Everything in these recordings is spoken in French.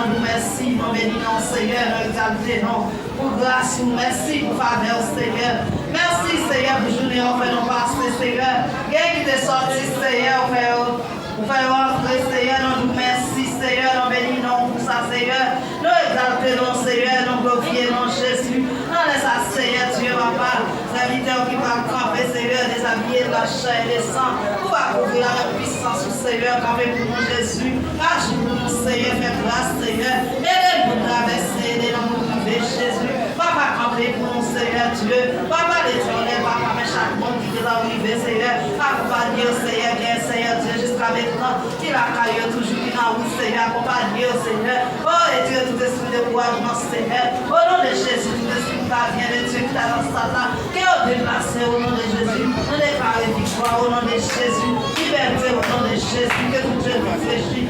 nous merci, nous bénissons, Seigneur, nous exaltons pour grâce, merci pour faveur, Seigneur. Merci, Seigneur, pour journée, on fait nos passer, Seigneur. Quelqu'un qui est sorti, Seigneur, on fait entrer, Seigneur, nous merci, Seigneur, nous bénissons pour ça, Seigneur. Nous exaltons, Seigneur, nous glorifions Jésus. Nous laissons, Seigneur, Dieu, papa, serviteur qui va camper, Seigneur, déshabiller de la chair et des sangs, pour accouvrir la puissance du Seigneur, camper pour nous, Jésus. Agis pour nous, Seigneur, fais grâce, Seieur. Aidez-nous à traverser, aidez-nous à vivre, Jésus. Papa, camper pour nous, Seigneur, Dieu. Papa, l'éternel, papa, mais chaque monde qui est arrivé, Seigneur, accompagner, Seigneur, bien, Seigneur, Dieu, jusqu'à maintenant, qu'il a caillé toujours, qu'il a route, Seigneur, accompagner, Seigneur. Oh, et Dieu, tout esprit de couragement, Seigneur. Au nom de Jésus, tout esprit qui vient de Dieu, qui t'a dans ce là, qui est déplacé au nom de Jésus. Nous déclarons victoire au nom de Jésus. Liberté au nom de Jésus, que tout Dieu réfléchit.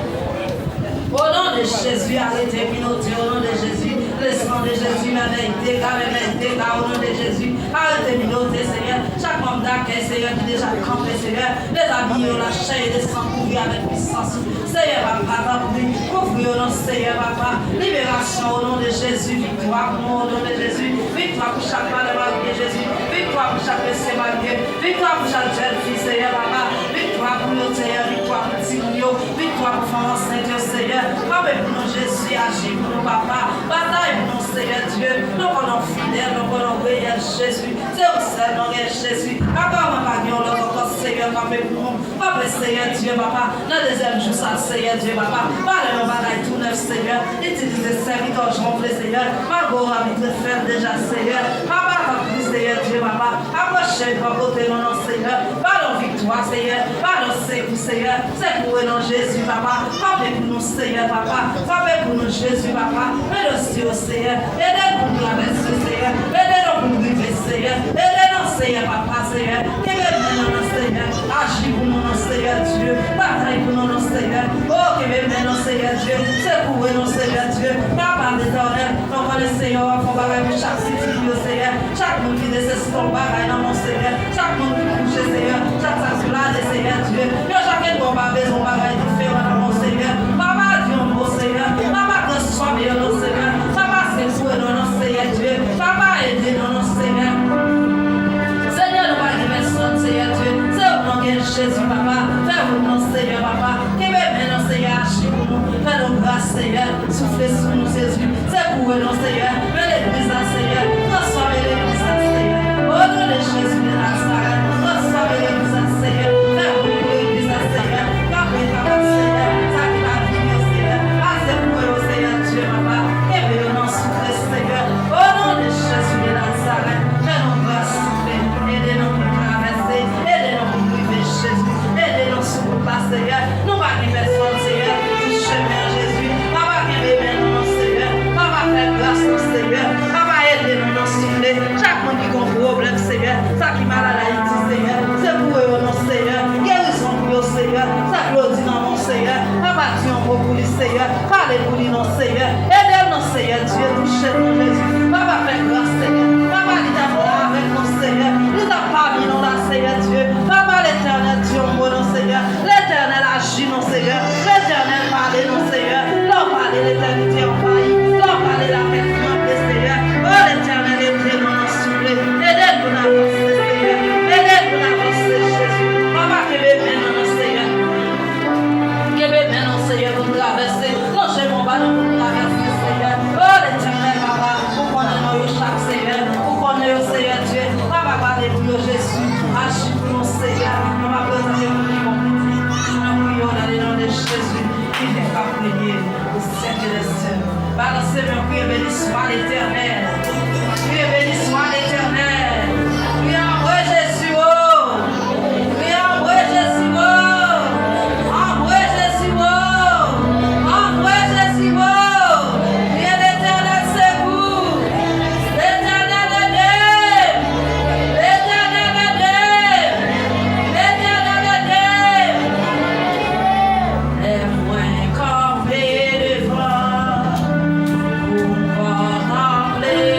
Au nom de Jésus, arrêtez, minotez, au nom de Jésus. Le sang de Jésus, merveille, au nom de Jésus. Arrêtez, minotez, Seigneur. Chaque homme d'accueil, Seigneur, qui déjà campé, Seigneur. Les habits, la chair et les sangs couverts avec puissance. Seigneur, papa, couvrir au nom de Seigneur, papa. Libération au nom de Jésus. Victoire au nom de Jésus. Victoire pour chaque malheureux de Jésus. Victoire pour chaque blessé malgré. Victoire pour chaque jeune fille, Seigneur, papa. Victoire pour nous, Seigneur. Victoire pour Tigno. Victoire pour France Saint-Dieu, Seigneur. Papa, pour nous, Jésus, agit pour nous, papa. Bataille pour nous, Seigneur Dieu. Nous prenons fidèles, nous prenons réel Jésus. C'est au seul nom de Jésus. Papa, on va dire, encore, Seigneur, papa, pour nous. Papa, Seigneur Dieu, papa. Dans le deuxième jour, ça, Seigneur Dieu, papa. Parle nos bagailles tout neuf, Seigneur. Utilisez serviteur, je m'en Seigneur. Margot, avec le faire déjà, Seigneur. Papa, Seigneur Dieu, papa. Approchez, papa, côté non, Seigneur. Pardon, victoire, Seigneur. Pardon, c'est pour Seigneur. C'est pour non, Jésus, papa. Papa, pour nous, Seigneur, papa. Papa, pour nous, Jésus, papa. Mais aussi au Seigneur. Aidez-nous pour traverser, Seigneur. Aidez-nous pour vivre, Seigneur. Aidez-nous, Seigneur, papa, Seigneur. Aidez-nous, Seigneur. Agis pour nous, Seigneur Dieu. Bataille pour nous, Seigneur. Oh, que nous, Seigneur Dieu. C'est pour nous, Seigneur Dieu. Papa, l'éternel. Nous connaissons, Seigneur, qu'on va avec chaque cité, Seigneur. Chaque monde qui nécessite ton bagage dans mon Seigneur. Chaque monde qui couche, Seigneur. Chaque sacrifice, Seigneur Dieu. Yo, chacun doit pas besoin de bagage différent dans mon Seigneur. Papa, Dieu, mon Seigneur. Papa, transforme nos Seigneur. Papa, c'est pour nous, Seigneur Dieu. Papa, aidez-nous, Seigneur. Seigneur, nous pas de personne, Seigneur Dieu. C'est au nom de Jésus, papa. Fais-nous, non, Seigneur, papa. Qui veut maintenant, Seigneur, agir pour nous. Fais-nous grâce, Seigneur. Soufflez sur nous, Jésus. C'est pour nous, Seigneur. Mais l'église, Seigneur. Transformez l'église, Seigneur. Au nom de Jésus de Nazareth. Transformez l'église, Seigneur. Fais-nous l'église, Seigneur. Capez, papa, Seigneur. Ça qui va venir, Seigneur. Assez pour nous, Seigneur Dieu, papa. Et venons souffler, Seigneur. Au nom de Jésus de Nazareth. Fais-nous grâce, souffler. Aidez-nous pour traverser. Aidez-nous pour vivre, Jésus. Aidez-nous sur le pas, Seigneur. Nous pas de personne, Seieur. Du chemin, Jésus. Papa, qui veut maintenant, Seieur. Papa, fais grâce, Seigneur. Papa, aidez-nous dans souffler. Chaque monde qui a un problème, Seigneur. Ça qui m'a la Haïti, Seigneur. C'est pour eux, non, Seigneur. Guérison pour eux, Seigneur. Ça glorifie dans mon Seigneur. Papa, tu en pour lui, Seigneur. Parlez pour lui, non, Seigneur. Aidez-nous, Seigneur. Dieu, touchez-nous, Jésus. Papa, fais grâce, Seigneur. Papa, il t'a là avec nous, Seigneur. Il t'a parlé, non, là, Seigneur Dieu. Papa, l'éternel, Dieu, non, Seigneur. L'éternel agit, non, Seigneur. L'éternel parle, non, Seigneur. L'on parle, l'éternité en failli. L'on parle, la tête tremblée, Seieur. Oh, l'éternel est prêt, non, non, soufflé. Aidez-nous à avancer, Seigneur. Aidez-nous à avancer, Jésus. Papa, que bébé, non, Seigneur. Que bébé, non, Seigneur, pour traverser. Non, j'ai mon ballon pour traverser, Seigneur. Oh, l'éternel, papa, pour qu'on ait chaque Seigneur. Pour qu'on ait, Seigneur Dieu. Papa, parlez pour Jésus. Agis pour nous, Seigneur. On va présenter pour lui, mon petit. Nous prions dans le nom de Jésus. Il n'est pas prié au siècle des cieux. Balancez mon prier, béni soit l'éternel. Priez, béni soit l'éternel. Priez en vrai Jésus. Priez en vrai Jésus. En vrai Jésus. En vrai Jésus. Priez l'éternel, c'est vous. L'éternel est Dieu. L'éternel est Dieu. L'éternel est Dieu. Les moins campés devant. Pour contempler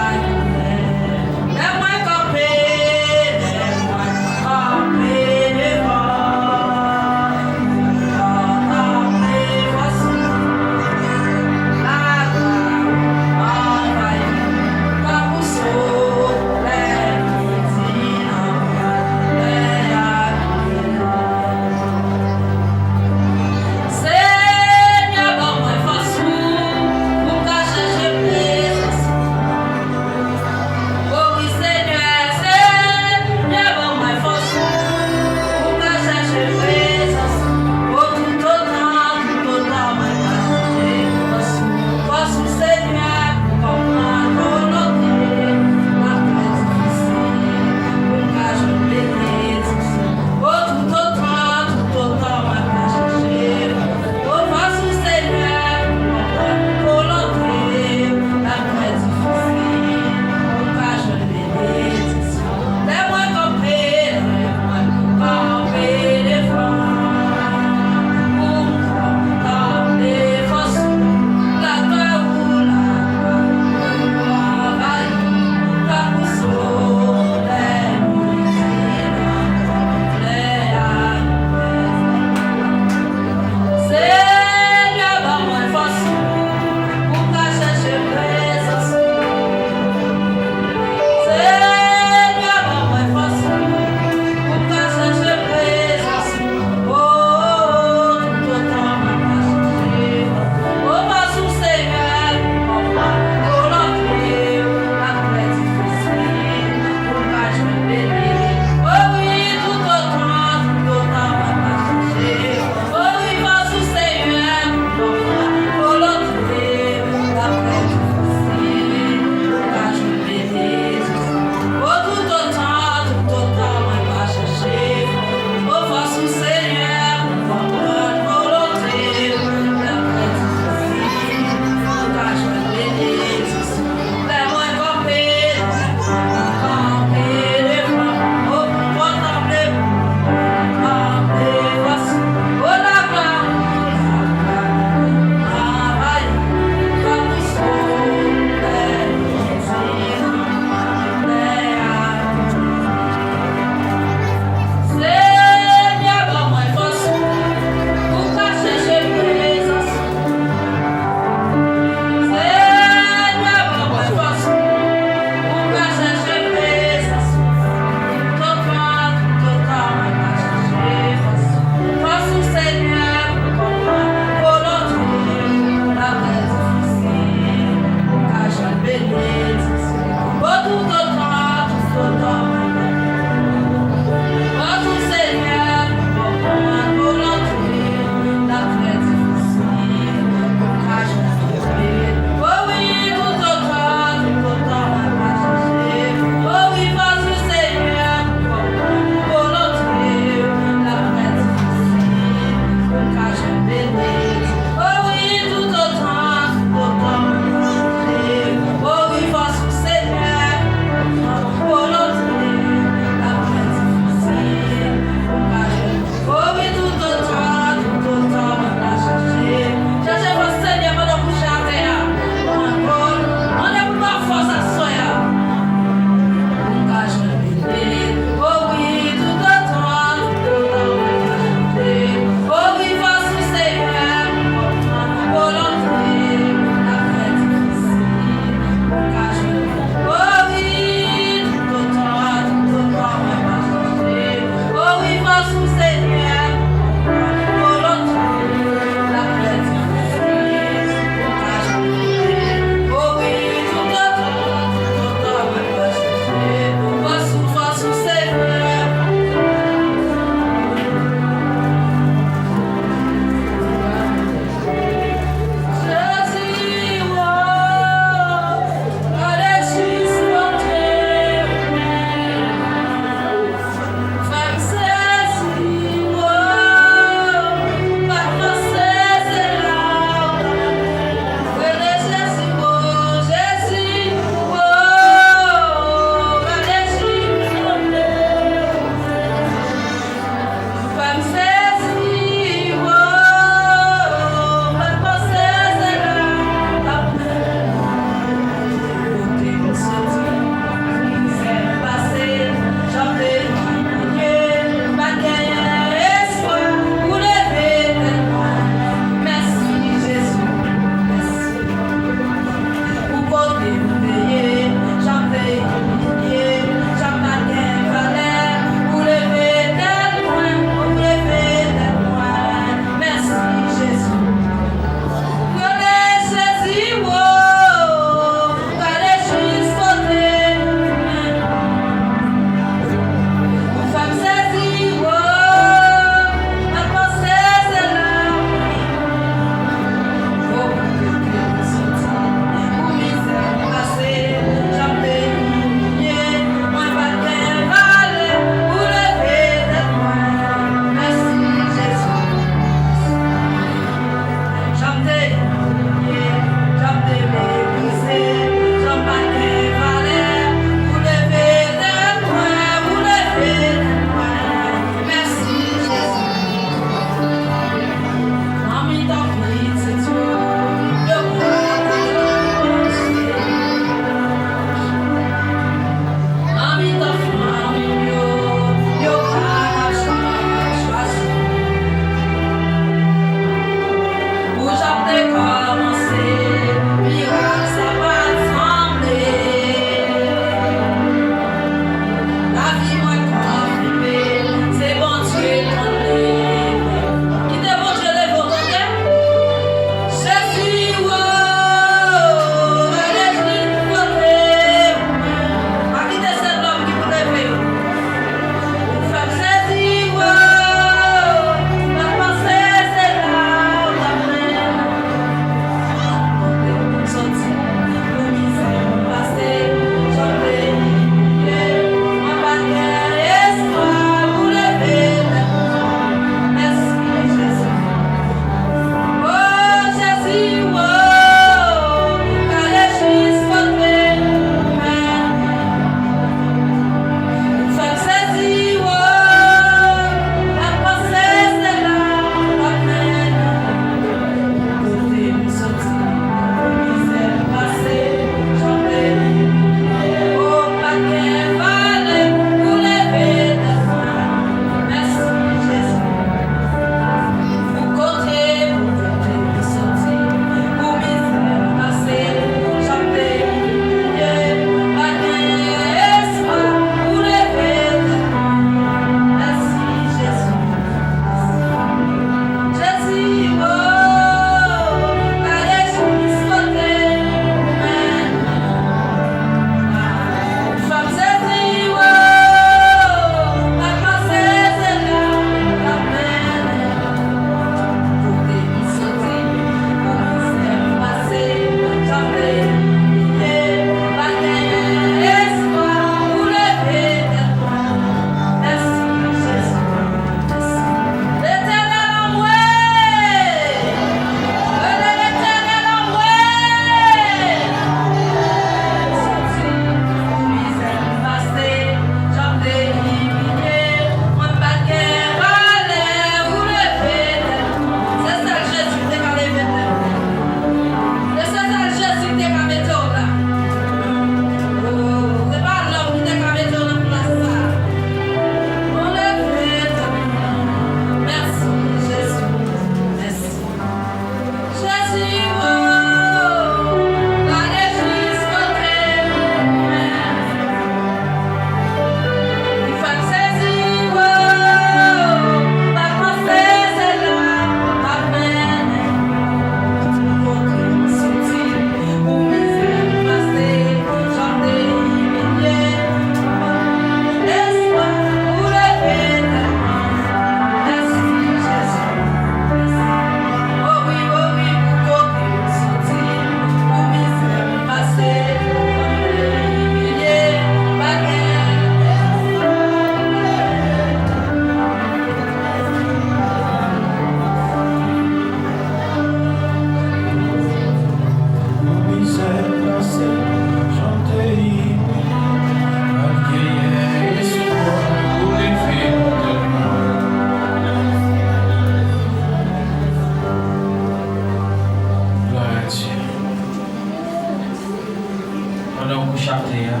Pendant que couche à terre.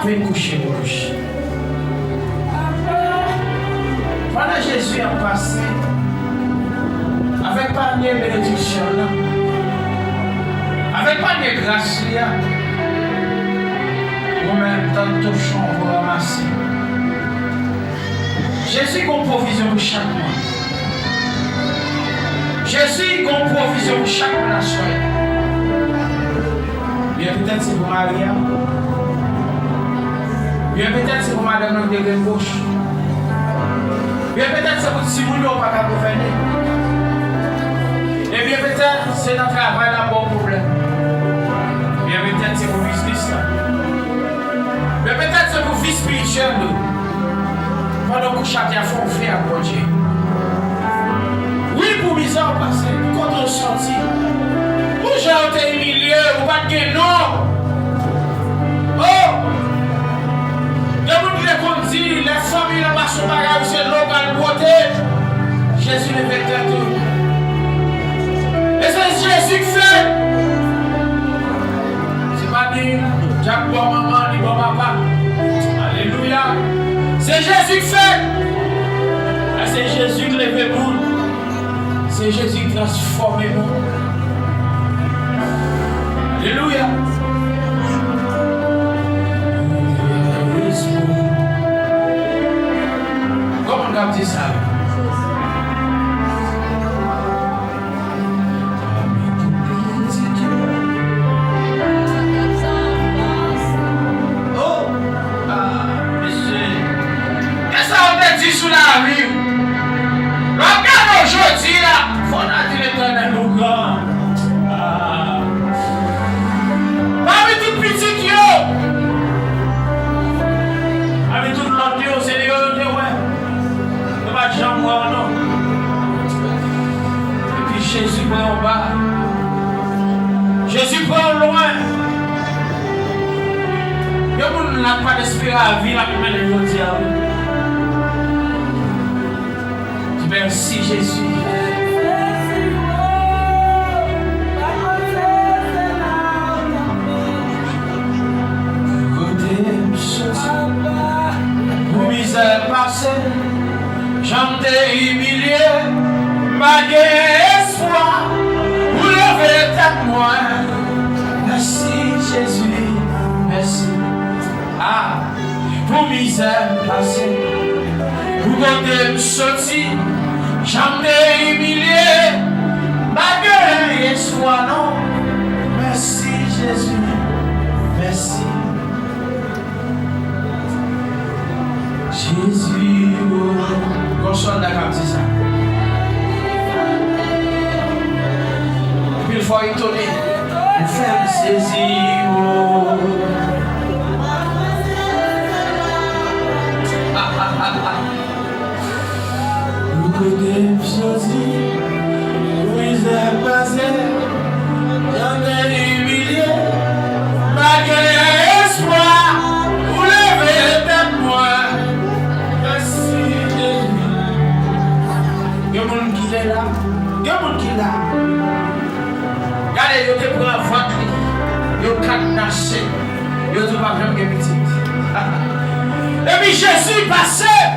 Avec coucher, vous coucher. Pendant Jésus a passé, avec panier bénédiction, avec panier grâce, vous-même, dans ton chambre, vous ramassez. Jésus a une provision pour chaque mois. Jésus a une provision pour chaque nation. Bien peut-être c'est pour Maria. Bien peut-être c'est pour Madame de gauche. Bien peut-être c'est pour Simouno pas qu'à gouverner. Et bien peut-être c'est notre travail là bon problème. Bien peut-être c'est pour business là. Bien peut-être c'est pour vie spirituelle. Pendant que chacun fait fait à bon Dieu. Oui pour misère passée, quand on sortit. Pour j'ai été humilié, ou pas de non. Oh! Les gens qui dit, les familles là-bas sont pas graves, c'est l'eau qui beauté. Jésus le fait tout. Et c'est Jésus qui fait. C'est pas dit, Jacques bon maman, ni bon papa. Alléluia. C'est Jésus qui fait. C'est Jésus qui lève le monde. C'est Jésus qui transforme le monde. Alléluia. Comment on dit ça? Oh, monsieur. Qu'est-ce qu'on te dit sur la rue? Regarde aujourd'hui là. Faut dire l'éternel nous grand. Parmi tout petit yo. Avec tout l'autre yo, c'est les autres ouais. Pas de jambes non. Et puis Jésus prend en bas. Jésus prend loin. Il n'a pas d'espérance à vivre avec les gens. Merci Jésus. Pour misère passée, j'en t'ai humilié, malgré espoir, vous levez tête moi. Merci Jésus, merci. Ah, pour misère passée, vous comptez me sortir, j'en t'ai humilié, malgré espoir, non. Merci Jésus, merci. Jésus, console la comme ça. Puis il faut étonner. Nous faisons saisir. Nous connaissons choisi. Nous avons passé. J'en ai humilié. Malgré espoir. Vous levez tête moi. Il y a des gens qui sont là. Il y a des gens qui sont là. Regardez, ils te prennent ventre. Ils ont cadenassé. Ils ont pas vraiment de petit. Et puis Jésus passait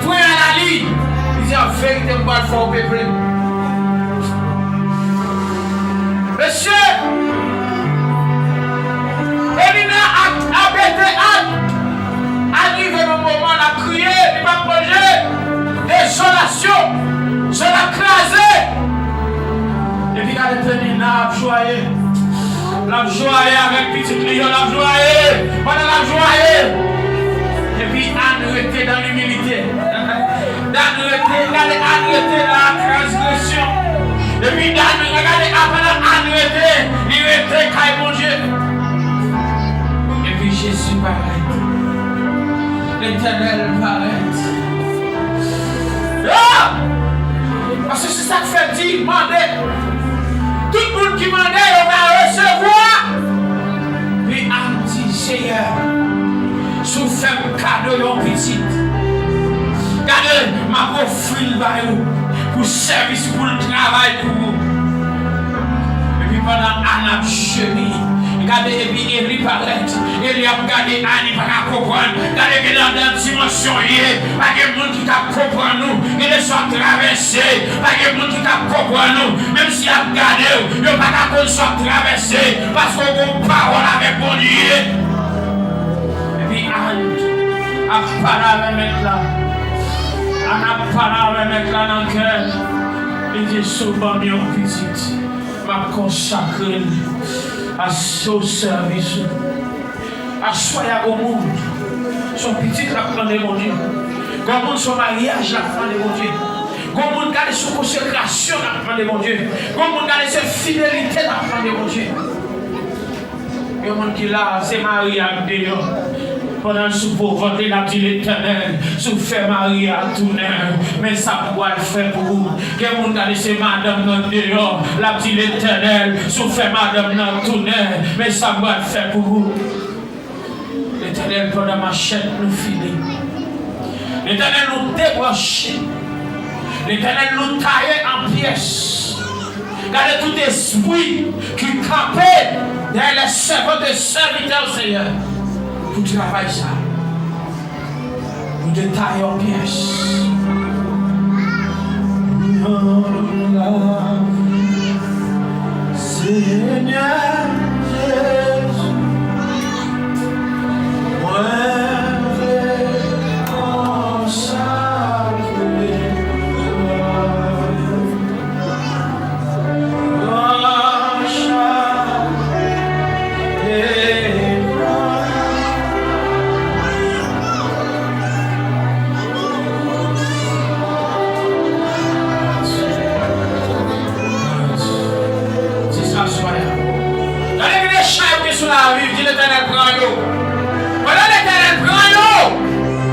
pour à la ligne. Il dit en vérité, je vais le faire au peuple. Monsieur, Elina a bêté arrive le moment de crier, il va manger. Désolation, je l'ai crasé. Et puis, quand il est là, la joie avec petit client, la joie, pendant la joie. Et puis, Anne était dans l'humilité. Anne était dans la transgression. Et puis, regardez, après Anne était, il était caille mon Dieu. Et puis, Jésus paraît. L'Éternel paraît. Ah! Parce que c'est ça que fait dire, demander. Tout le monde qui demande, on va recevoir. Puis, Anne dit, Seigneur, sous fait cadeau yon petit. Regardez, ma offrir pour service, pour le travail, pour vous. Et puis pendant Anne a regardé et puis il lui paraît. Il a regardé Annie pas comprendre. Regardez que dans la dimension hier, pas de monde qui t'a comprendre nous. Il est soit traversé, pas de monde qui t'a comprendre nous. Même si il a regardé, il n'a pas de soit traversé parce qu'on a une parole avec mon Dieu. Et puis Annie a parlé avec là. On a parlé avec là dans le cœur. Il dit souvent bien petit. M'a consacré à son service, à soyer au monde, son petit la prendre mon Dieu, comme son mariage la prendre mon Dieu, comme on garde son consécration la prendre mon Dieu, comme on garde sa fidélité la prendre mon Dieu. Et le monde qui là, c'est Marie à dehors. Pendant sous pauvreté, il a dit l'Éternel, sous fait Marie à tourner, mais ça pourra le faire pour vous. Que vous avez laissé madame dans dehors, l'a dit l'Éternel, sous fait madame dans tourner, mais ça pourra le faire pour vous. L'Éternel pendant ma chaîne nous filer. L'Éternel nous débrancher. L'Éternel nous tailler en pièces. Regardez tout esprit qui campait derrière les servants des serviteurs, Seigneur. Pour travailler ça, pour détailler en pièces. Seigneur Jésus, moi je consacre l'Éternel prend l'eau. Voilà l'Éternel prend l'eau.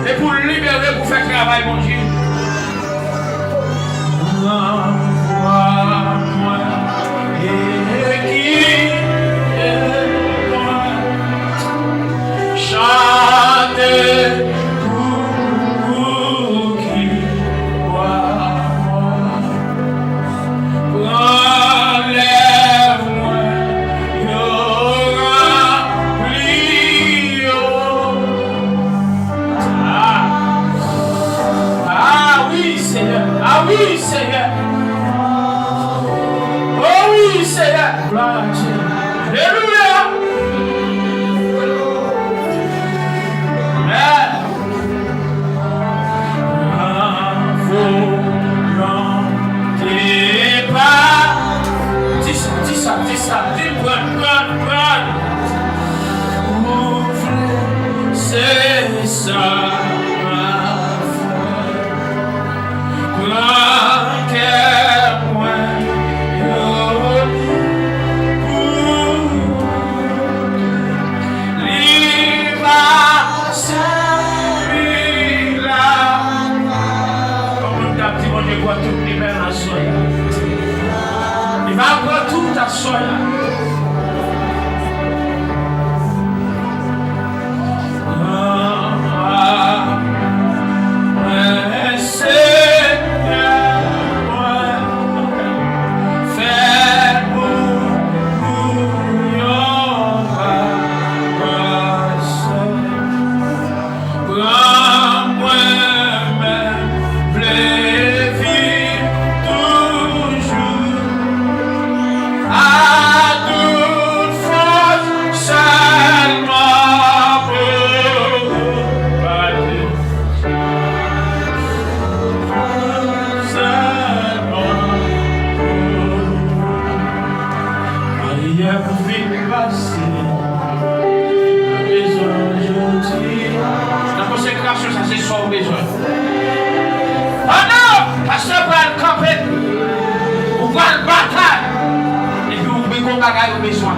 Et pour libérer, pour faire travail, mon Dieu. Envoie-moi et qui est loin. Chantez pour qui voit moi. Oui, Seigneur. Oh oui, Seigneur. Gloire à Dieu. Alléluia. Volonté pas. Dis ça. Dis, prends. Ouvre, c'est ça. Il va avoir tout à soi. La consécration, ça c'est son besoin. Oh non! Pasteur va le camper. On va le bataille. Et puis on peut qu'on bagaille au besoin.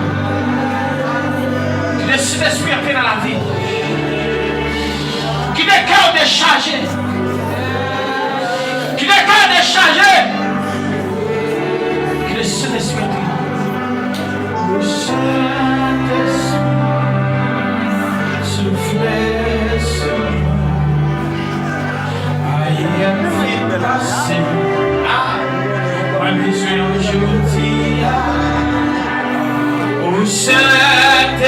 Qui décide d'esprit dans la vie. Qui déclare de charger. Qui déclare de charger. Qui décide d'esprit. Soufflez sur moi. Aïe, aïe, placé. Ma besoin aujourd'hui. Au Saint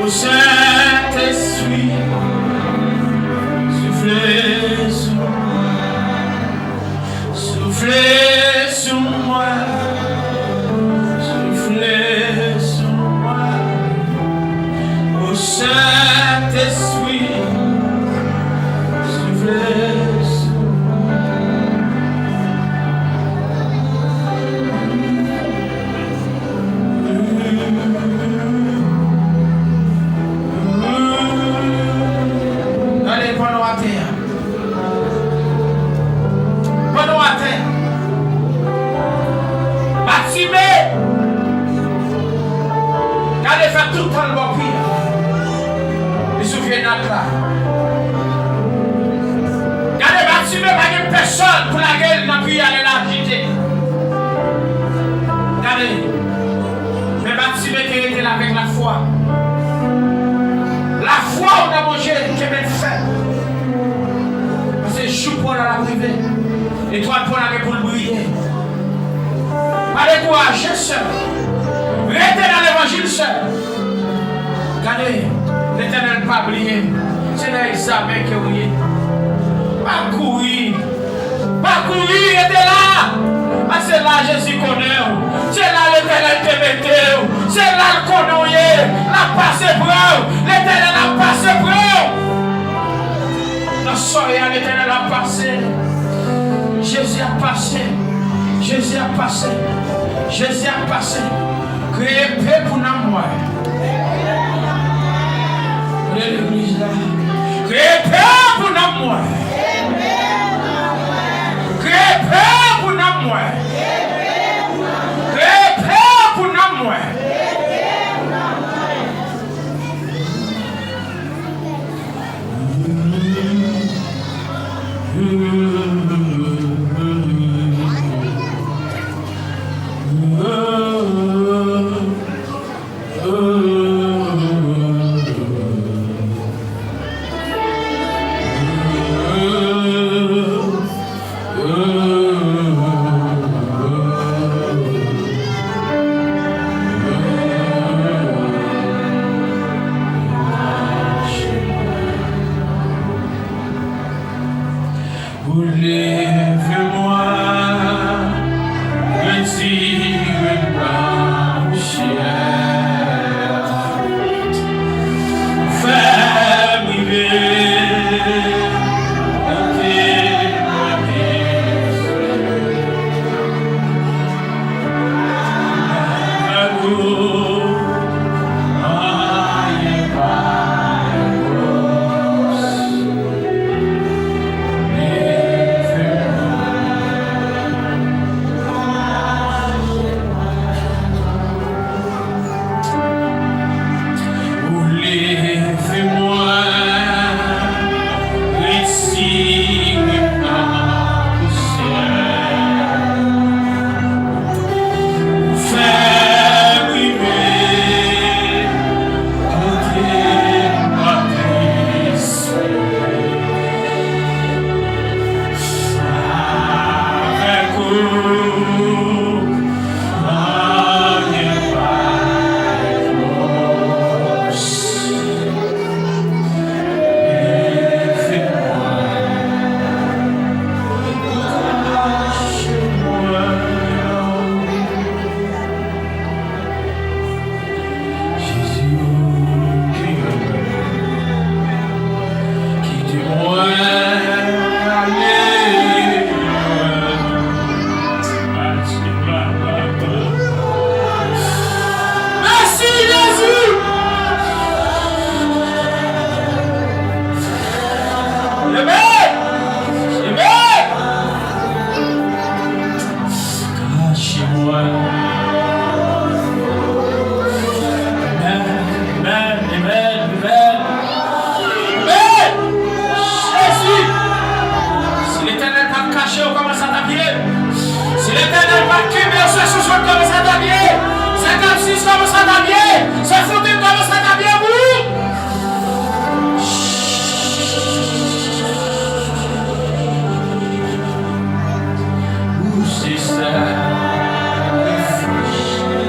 Au Saint-Esprit, soufflez sur moi, soufflez sur moi, soufflez sur moi. Au Saint-Esprit, soufflez sur moi. Allez, prenons à terre. Prenons à terre. Bartimée. Allez faire tout le temps le bon prière. Il se souvient de là. Allez, Bartimée, pas de personne pour laquelle il n'a pu aller l'agiter. Allez. Mais Bartimée qui était là avec la foi. La foi, on a mangé, qui est bien fait. Parce que je pour la privée. Et toi, pour la pour le briller. Pas de courage, seul. Restez dans l'évangile seul. Regardez, l'Éternel pas oublié. C'est dans l'examen que vous êtes. Pas courir. Pas courir, restez là. Parce que là, Jésus connaît. C'est là l'Éternel te mettez. C'est là le connaît. La passe preuve. L'Éternel a passé preuve. La soirée, l'Éternel a passé. Jésus a passé. Jésus a passé. Jésus a passé. Créé paix pour nous. L'église là. Créé paix pour nous. Créé paix pour nous. Créé paix pour nous.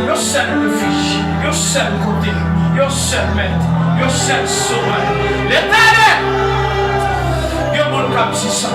Le seul refuge. seul côté, un seul maître, un seul sauveur. L'Éternel, il y a mon cap si ça.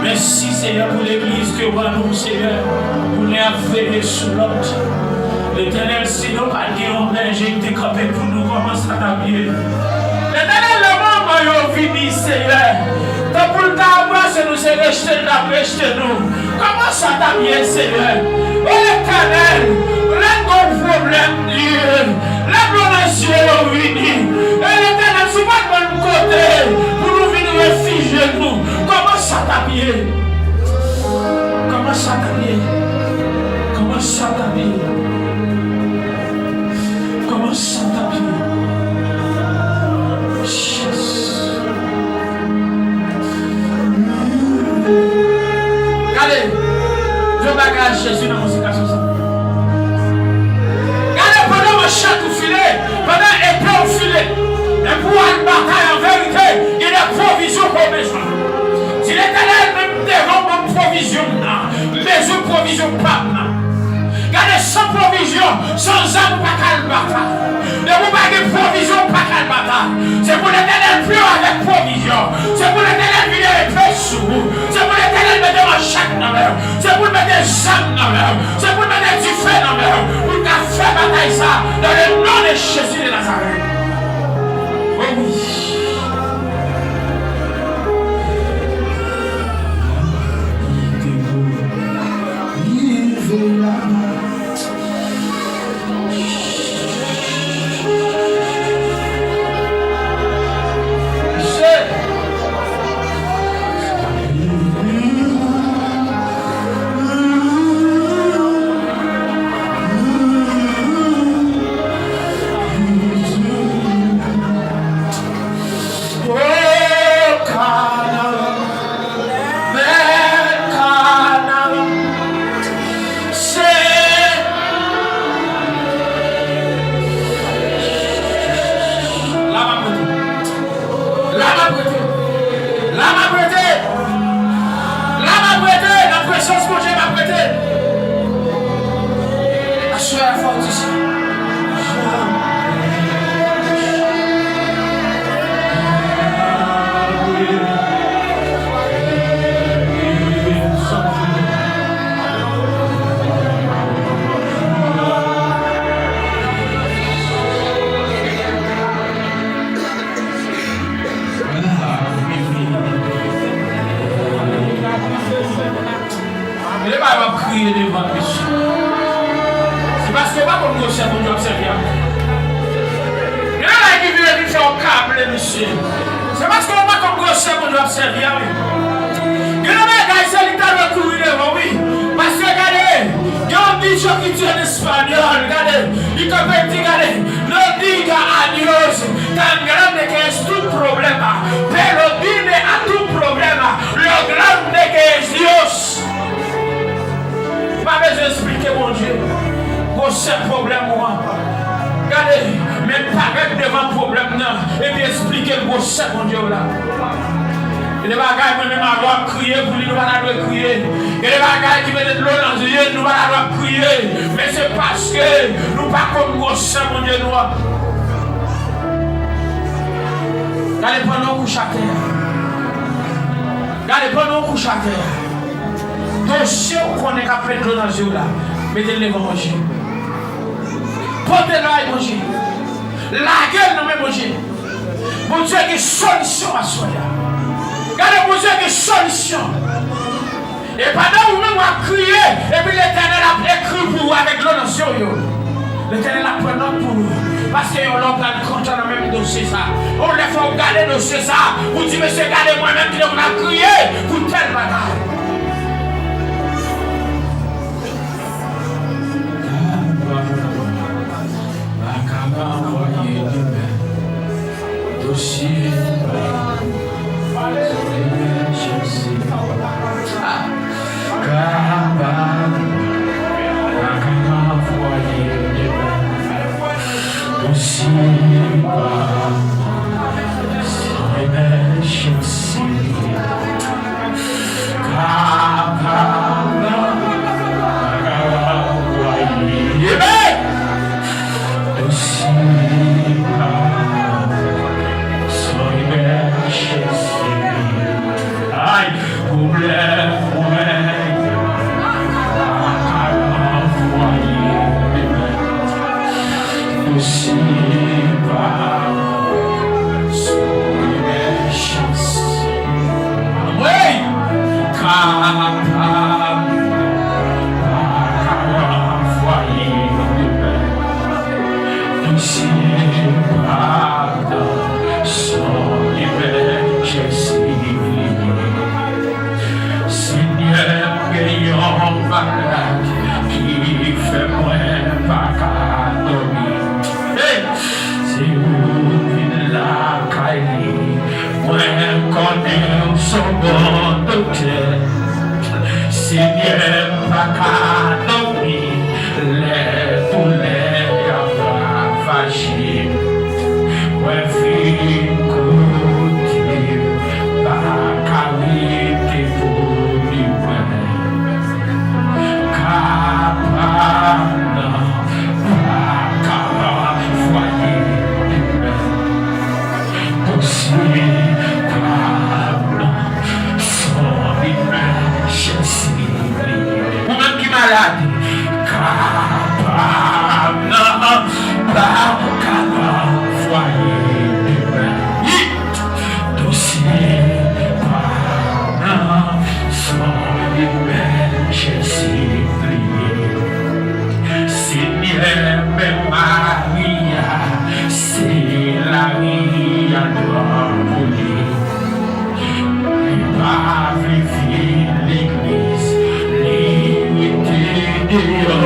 Merci Seigneur pour l'église que nous, Seigneur, pour nous veiller sur l'autre. L'Éternel, sinon, pas de berger qui campé pour nous commencer à t'habiller. L'Éternel, le moment où fini, Seigneur, tant pour le temps, c'est nous, c'est rejeter nous. Comment ça t'habiller, Seigneur? Oh l'Éternel, là, ton problème, Dieu, là, nos yeux fini. Et l'Éternel, c'est pas de bon côté pour nous venir réfugier nous. Comment ça t'habiller? Comment ça t'habiller? Comment ça t'habiller? Comment ça t'habiller? Regardez, je bagage Jésus dans mon situation. Regardez, pendant mon chat au filet, pendant l'épée au filet, et pour une bataille en vérité, il y a provision pour besoin. Si l'Éternel me dérobe mon provision, besoin de provision pas. Regardez, sans provision, sans âme, pas qu'à le bataille. Ne vous pas de provision, pas qu'à le bataille. C'est pour l'Éternel plus avec provision. C'est pour l'Éternel venir avec paix sous vous. C'est pour l'Éternel mettre un chac dans l'air. C'est pour mettre des âmes dans l'air. C'est pour mettre du feu dans l'air. Pour qu'à faire bataille ça dans le nom de Jésus de Nazareth. Oh oui. Parce que pas comme gros chef, on doit servir. Il y en a qui viennent faire un câble, monsieur. C'est parce qu'on pas comme gros chef, on doit servir. Il y en a qui sont littéralement devant, oui. Parce que regardez, il y a un bicho qui tue en espagnol, regardez. Il te fait dire, regardez, no diga adios, tan grande que es tu problema, pero dime a tu problema, lo grande que es Dios. Pas besoin d'expliquer mon Dieu. Vos seul problème, moi. Regardez, même paraître devant le problème, et puis expliquer vos seul, mon Dieu, là. Il y a des bagages qui même avoir crier pour lui, nous allons crier. Il y a des bagages qui mettent de l'eau dans les yeux, nous allons crier. Mais c'est parce que nous ne pas comme vos seul, mon Dieu, nous. Regardez, pendant qu'on couche à terre. Regardez, pendant qu'on couche à terre. Dossier qu'on est capable de l'eau dans les yeux, là. Mettez-le devant manger. Portez-le à manger. La gueule, non, mais manger. Mon Dieu, il y a une solution à soi. Regardez, mon Dieu, il y a une solution. Et pendant que vous-même vous criez, et puis l'Éternel a écrit pour vous avec l'eau dans les yeux. L'Éternel a pris note pour vous. Parce que on l'a compte dans le même dossier ça. On les fait regarder le dossier ça. Vous dites, monsieur, regardez moi-même qui on a crié pour tel bagage. Dossier.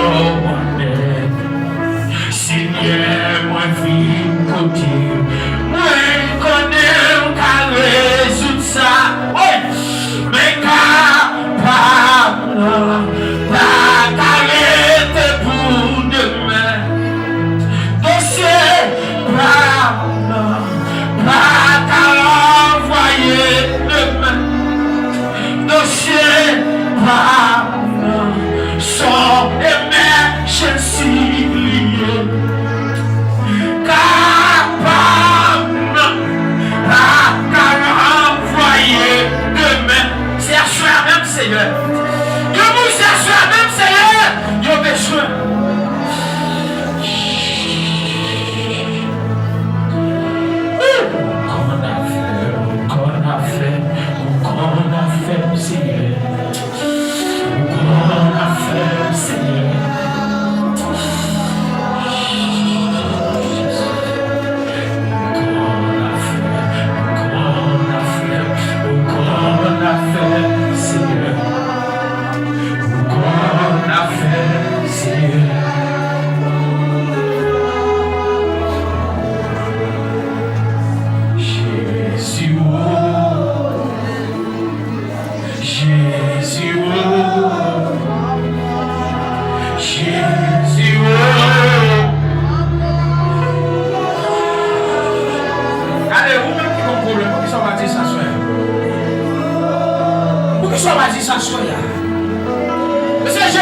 Oh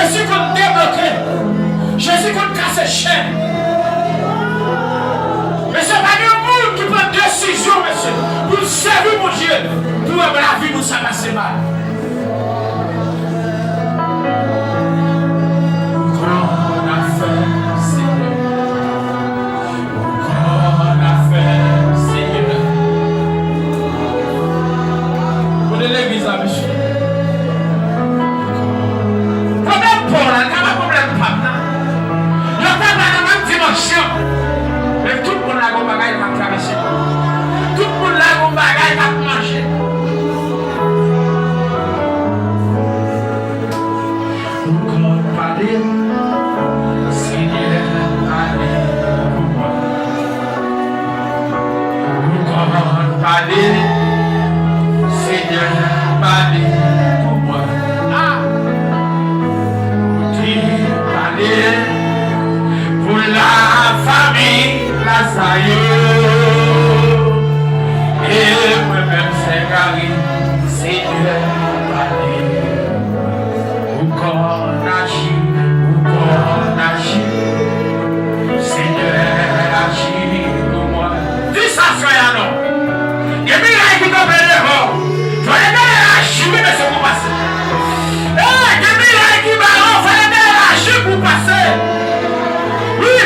Jésus qu'on débloqué. Jésus qu'on casse les chaînes. Mais c'est pas le monde qui prend décision, monsieur, pour servir mon Dieu, pour la vie nous ça passe mal. Qu'on a fait, Seigneur. Qu'on a fait, Seigneur. Pour l'église, monsieur. Problème pour la, il n'y a pas de problème pas. Il n'y a pas de même dimension. Mais tout le monde a un bagage à traverser. Tout le monde a un bagage à manger. Encore parler, Seigneur, allez pour moi. Encore parler, Seigneur, allez pour moi. Ah! Parler pour la famille, la saillot. Et moi-même, c'est Gary, Seigneur, parler. Ou qu'on agit, Seigneur, agit pour moi. Dis ça, frère, non. Il y a des gens qui t'ont fait l'erreur. Tu vas les agir, mais c'est pour passer. Il y a des gens qui m'ont agir pour passer. Oui.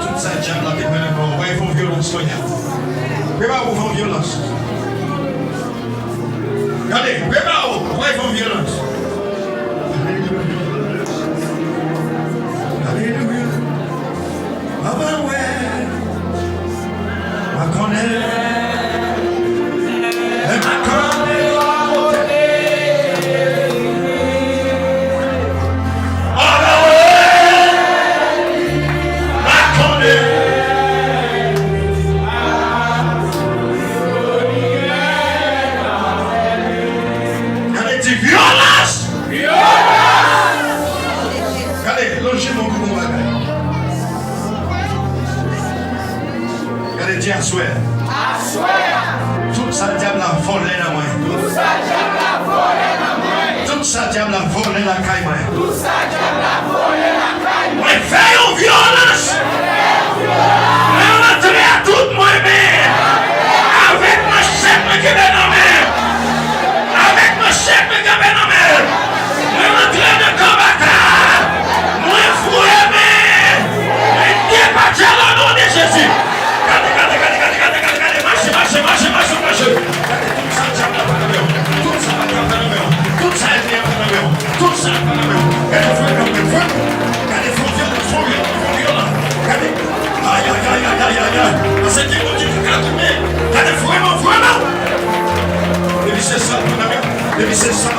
Tout ça, diable, là, t'es venu pour violence. Regardez, préparez-vous. Pourquoi ils font violence? Alléluia. Ah ouais. Ma connaît. Ma connaît. Tout ça diable a volé la main. Tout ça diable a volé la main. Tout ça diable a volé la caille. Tout ça diable a volé la caille. Mais fais une violence. Mais on a tué à tout moi-même. Avec ma chef qui est nommé. Avec ma chef qui est nommé. Mais on a tué de combattre. Moi foué mais. Mais Dieu pas dire le nom de Jésus. Marche. Tout ça est bien pour nous. Tout ça est pour nous. Regardez, faut violent. Regardez. Aïe. C'est qui vous dit que regardez, vraiment. Depuis c'est ça, depuis c'est ça,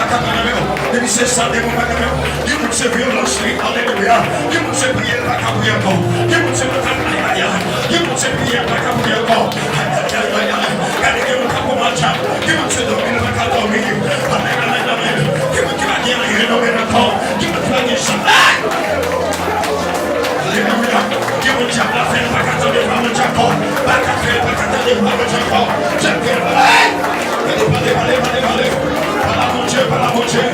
depuis c'est ça, Dieu nous sait violence, alléluia. Dieu nous sait prier, la cabouille encore. Dieu nous sait prier, Dieu nous sait prier, la cabouille encore. Regardez, Dieu nous a commandé, Dieu nous sait dormir, la cabouille. Amen. Dieu nous a dit, rénover encore. Dieu nous a dit, jamais. Alléluia. Dieu nous a la fait, pas qu'à t'en pas mon Jacob. Pas qu'à faire, pas qu'à t'en pas mon Jacob. Allez. Par mon Dieu.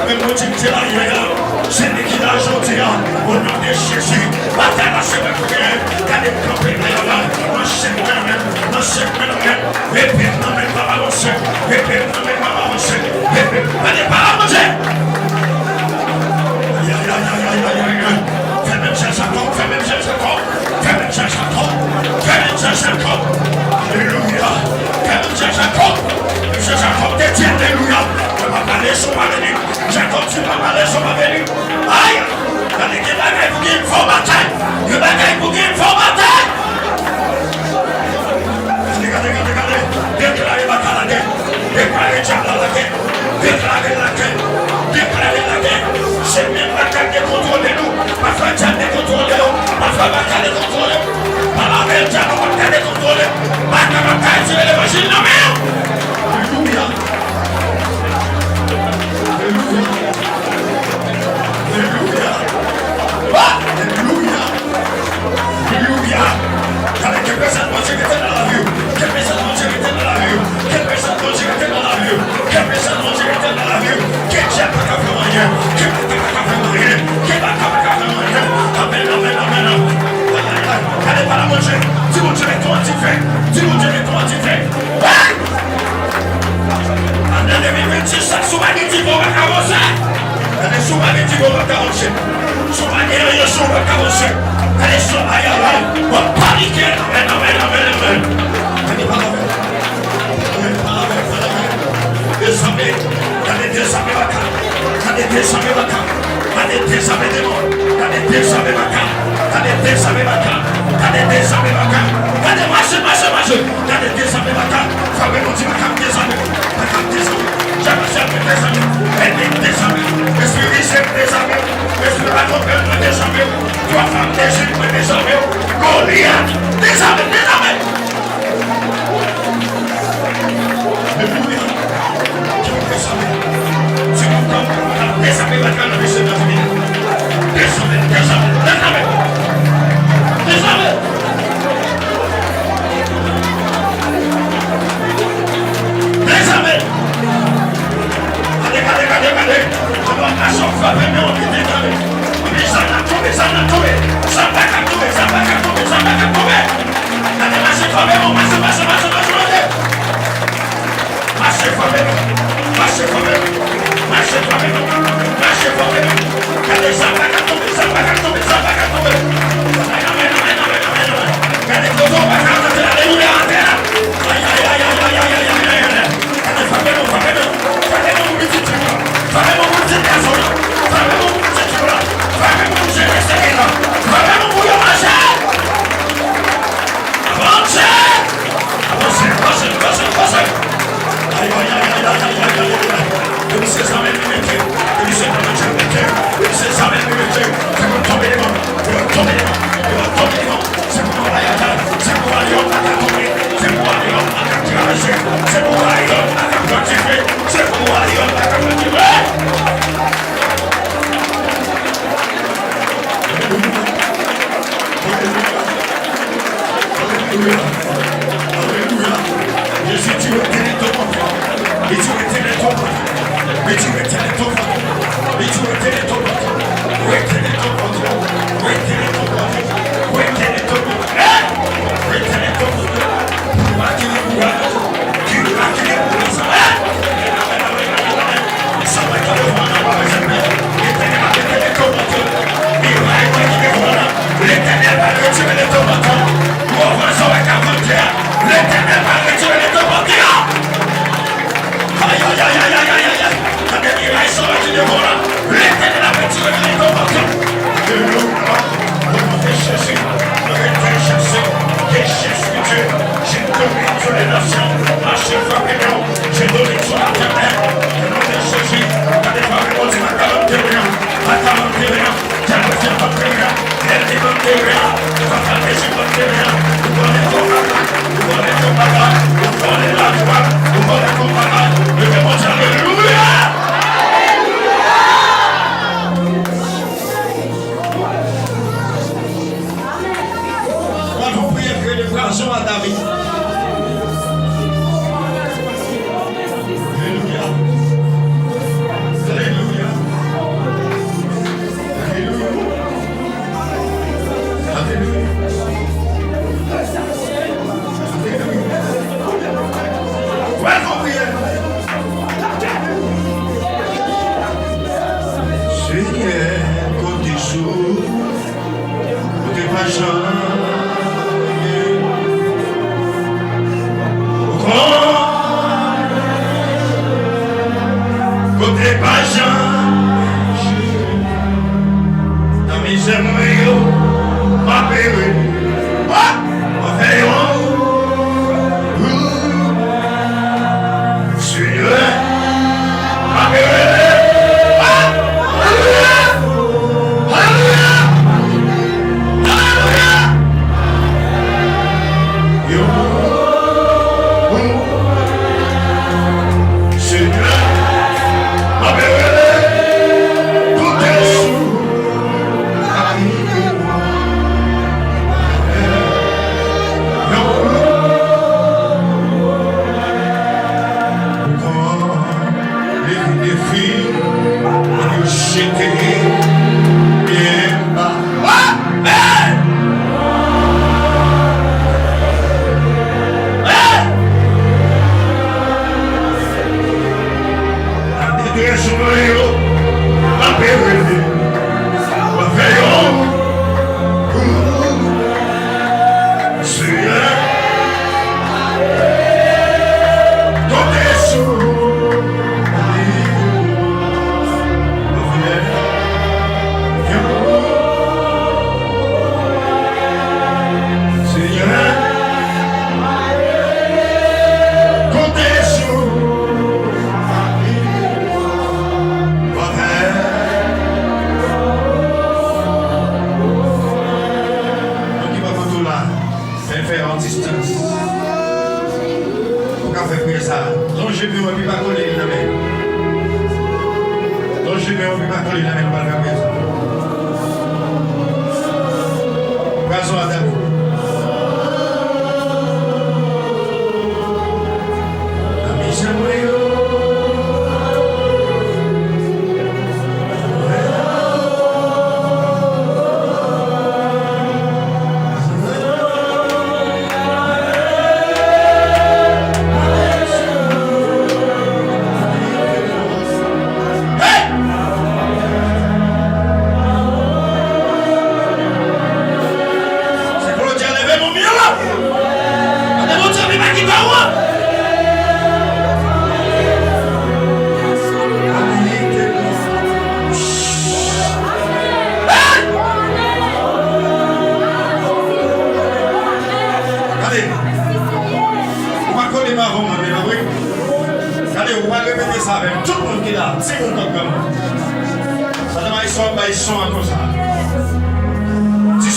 Mais mon Dieu, c'est la guerre. C'est l'équilibre aujourd'hui. Au nom de Jésus. Bataille la semaine prochaine. Quand les campés là, on sait même. Et puis, non, mais pas avancer. Allez, par mon Dieu. Aïe. Fais même chercher encore. Alléluia. Fais même chercher encore. Alléluia. Je vais parler sur ma venue. Jacob, tu vas parler sur ma venue. Aïe. Regardez, il y a une bataille pour gagner une forte bataille. Regardez. Déclarez bataille. Déclarez la guerre. C'est même bataille qui contrôle nous. Parfois, tu as des contrôles. Parfois, bataille est contrôlée. Par la même, tu as des contrôles. Bataille, tu es l'évangile. Non, mais. Alléluia.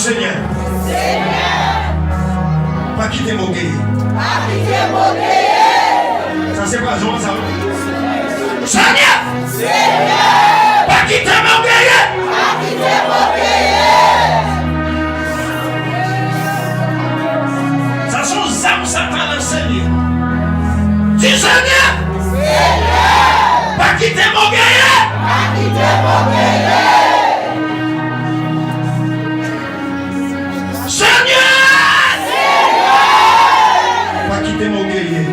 Seigneur. Pas quitter mon guerrier. Ça c'est pas Jean ça. Seigneur. Pas quitter mon guerrier. Ça sont les âmes Satan Seigneur. Dis Seigneur. Pas quitter mon guerrier. Seigneur. Pas quitter mon guerrier.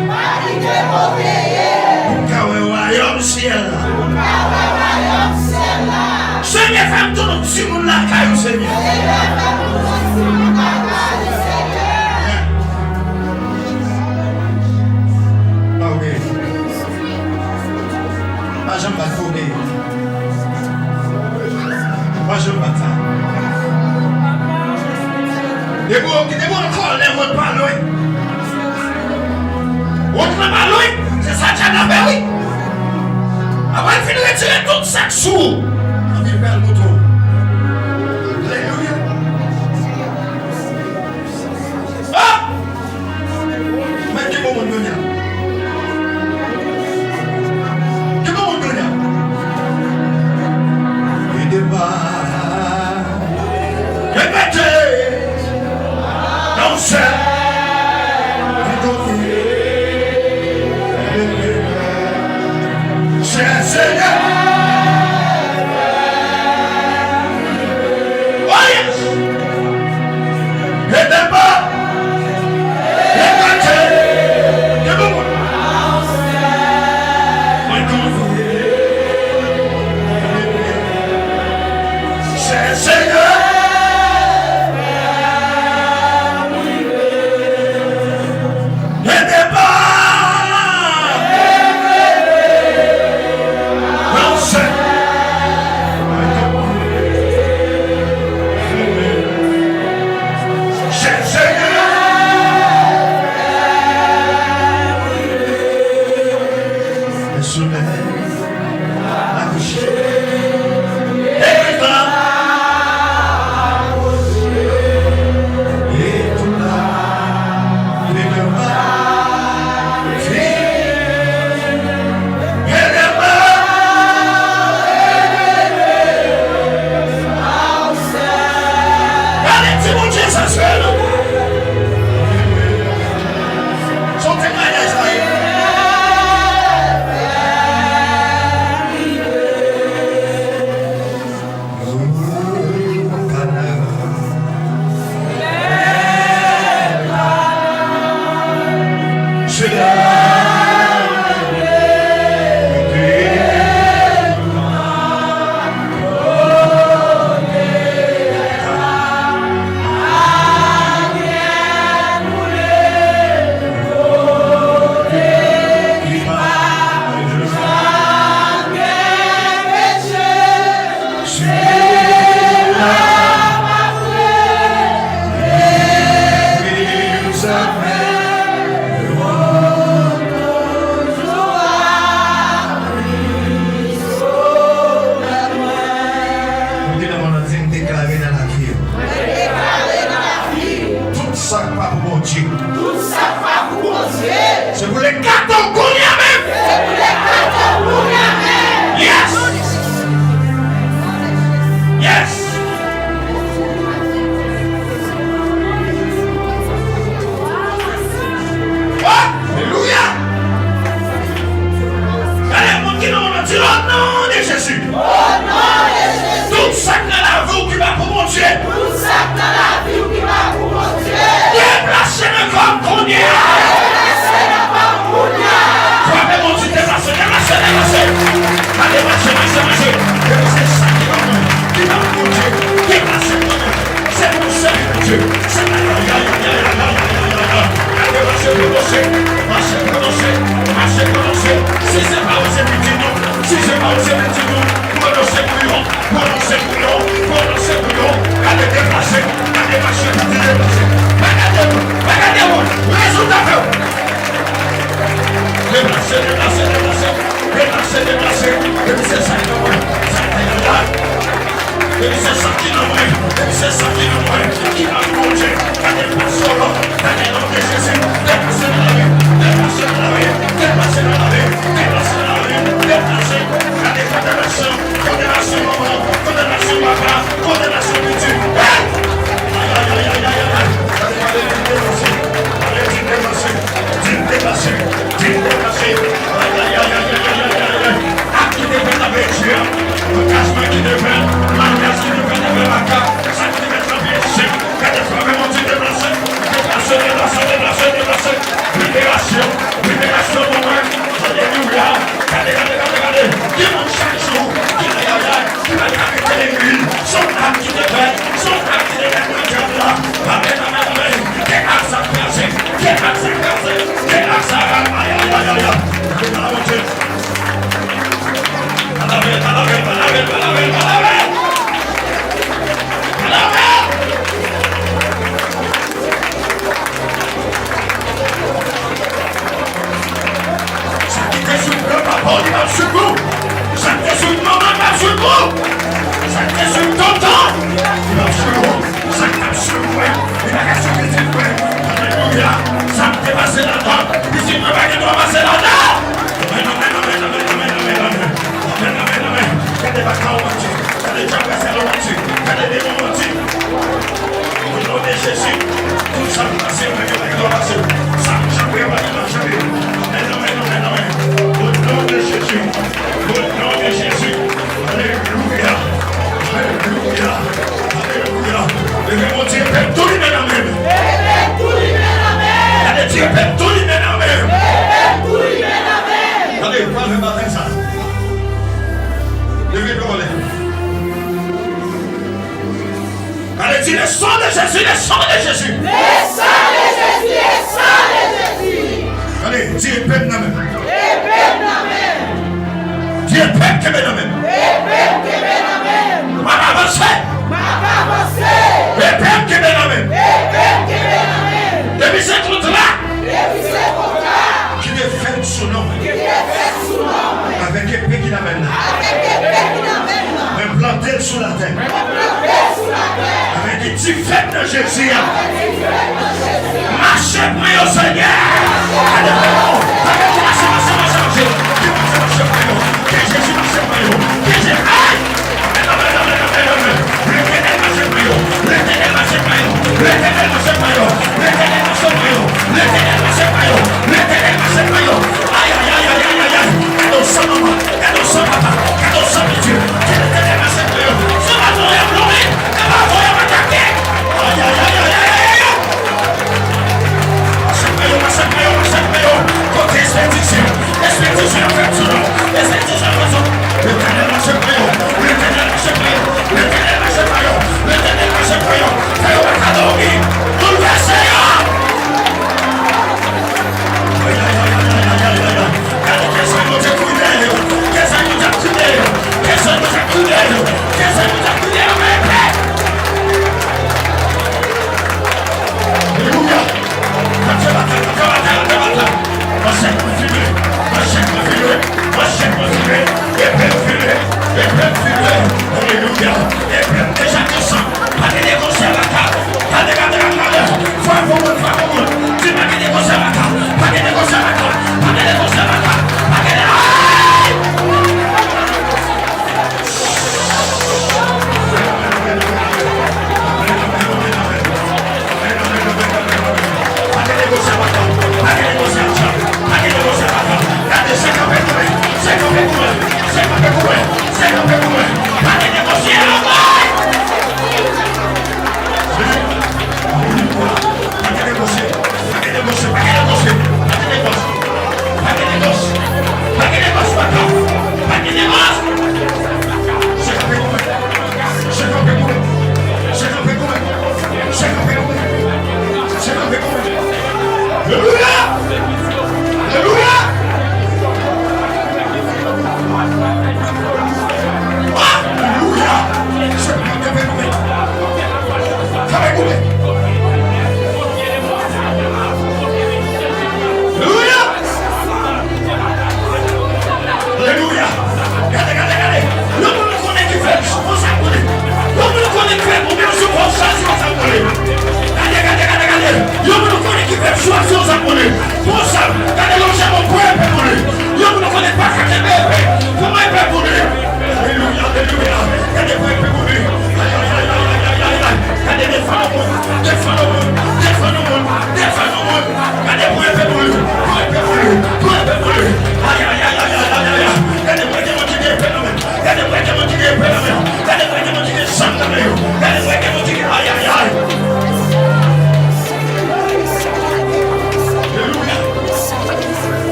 Pour qu'au royaume ciel. Seigneur, fais tout le petit monde là, caillou Seigneur. Ok. Pas jamais pas fourguer. Pas jamais pas ça. Des mots encore, les mots pas loin. On ne pas loin, c'est ça qui a la belle. Après, il finit de retirer tout ça sous. On vient faire le moto. Alléluia. Ah! Mais qui bon mon Dieu? Qui bon mon Dieu? Il débat. Répétez. Non, c'est. Seigneur. Oh yes. Et d'abord. Et bon. C'est Seigneur. Et d'abord. C'est pour les cartons Gounia même. Yes. Yes. Alléluia. Allez, mon qui nous dit au nom de Jésus. Au nom de Jésus. Tout ça dans la vie qui va pour mon Dieu. Tout ça dans la vie qui va pour mon Dieu. Déplacez-le comme Gounia. C'est ça qui nous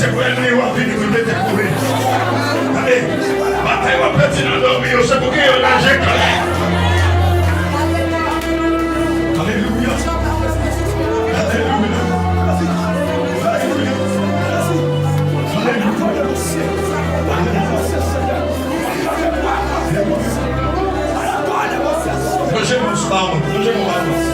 c'est pour elle venir venir nous découvrir. Allez, bataille va petit dans dormir, c'est pour qu'il y ait un âge colère. Alléluia. Alléluia. Projetemos palmas, projetemos palmas.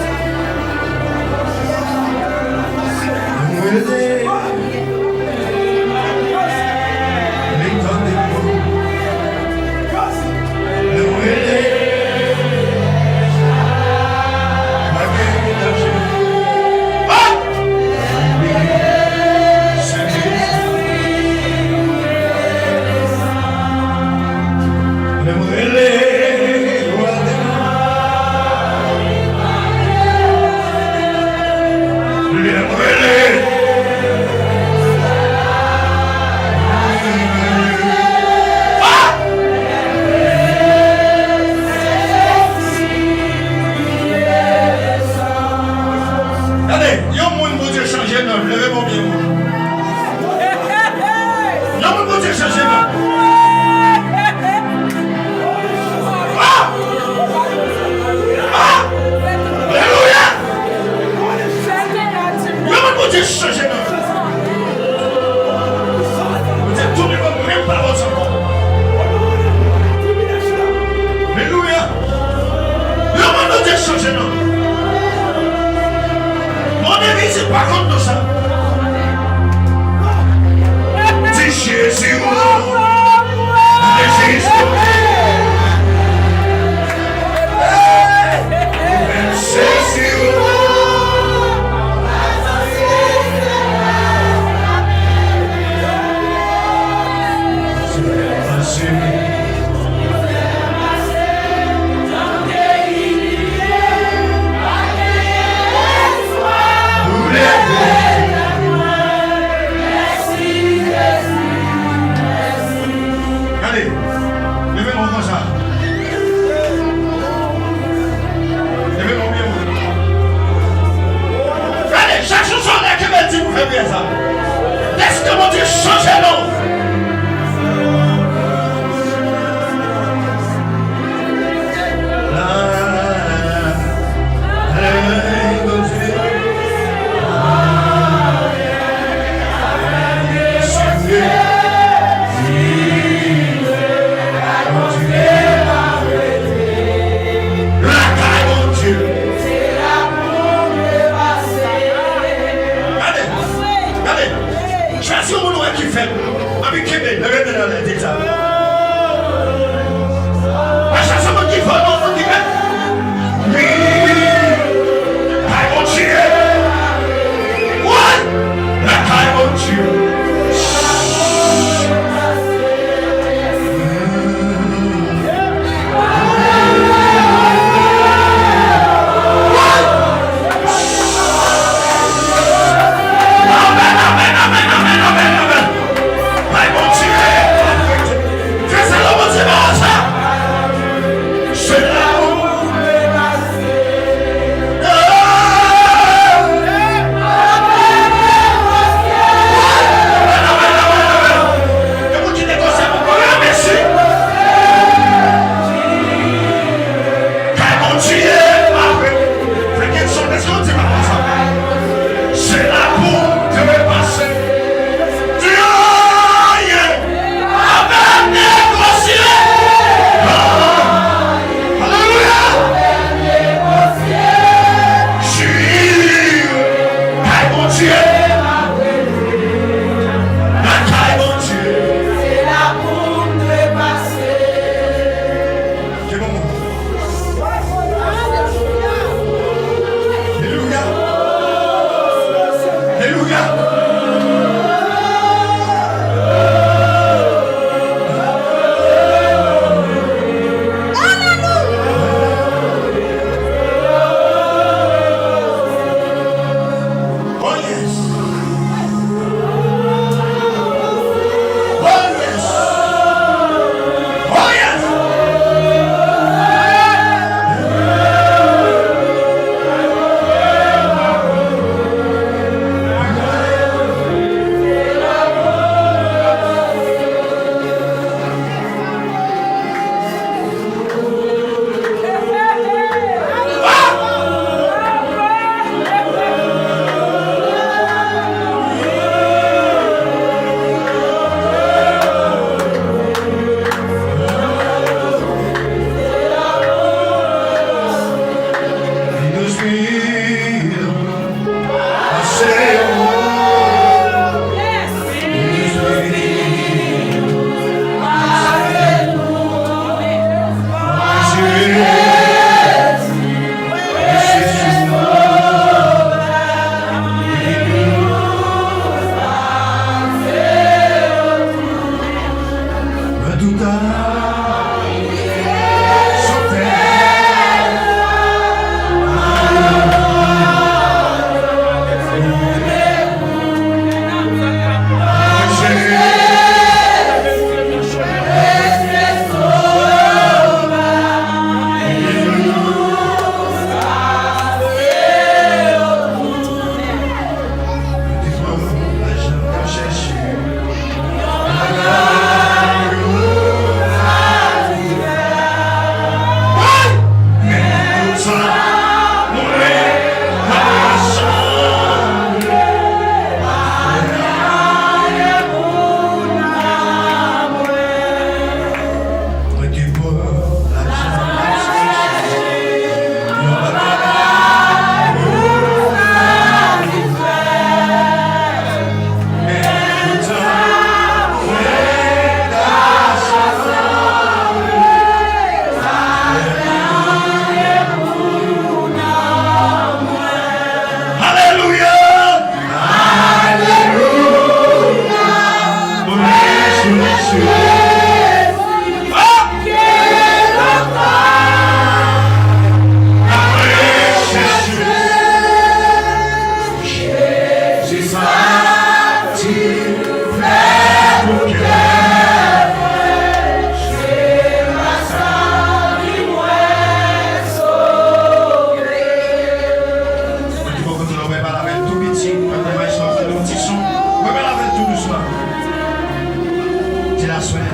soirée.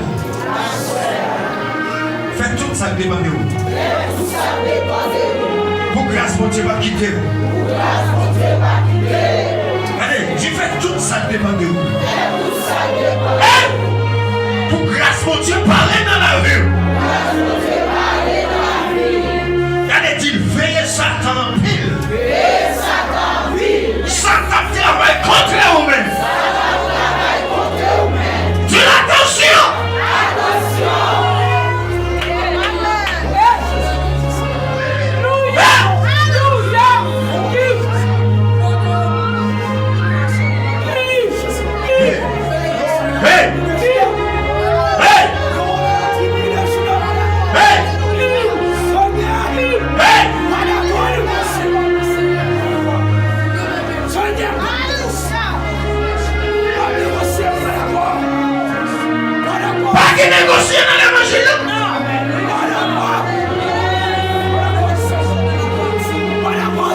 Faites tout ça que dépend de vous. Pour grâce, mon Dieu va quitter. Allez, j'ai fait tout ça que dépend de vous. Pour grâce, mon Dieu, parlez dans la rue. Allez-t-il veiller Satan en pile? Satan travaille contre vous-même. Dis attention. Négocier dans l'évangile.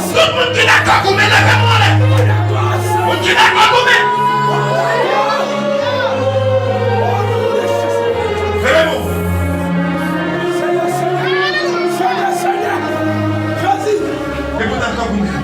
Tout le monde qui est d'accord, vous mettez la main. Vous qui est d'accord, vous mettez. Fais-le-moi. Et vous d'accord, vous mettez.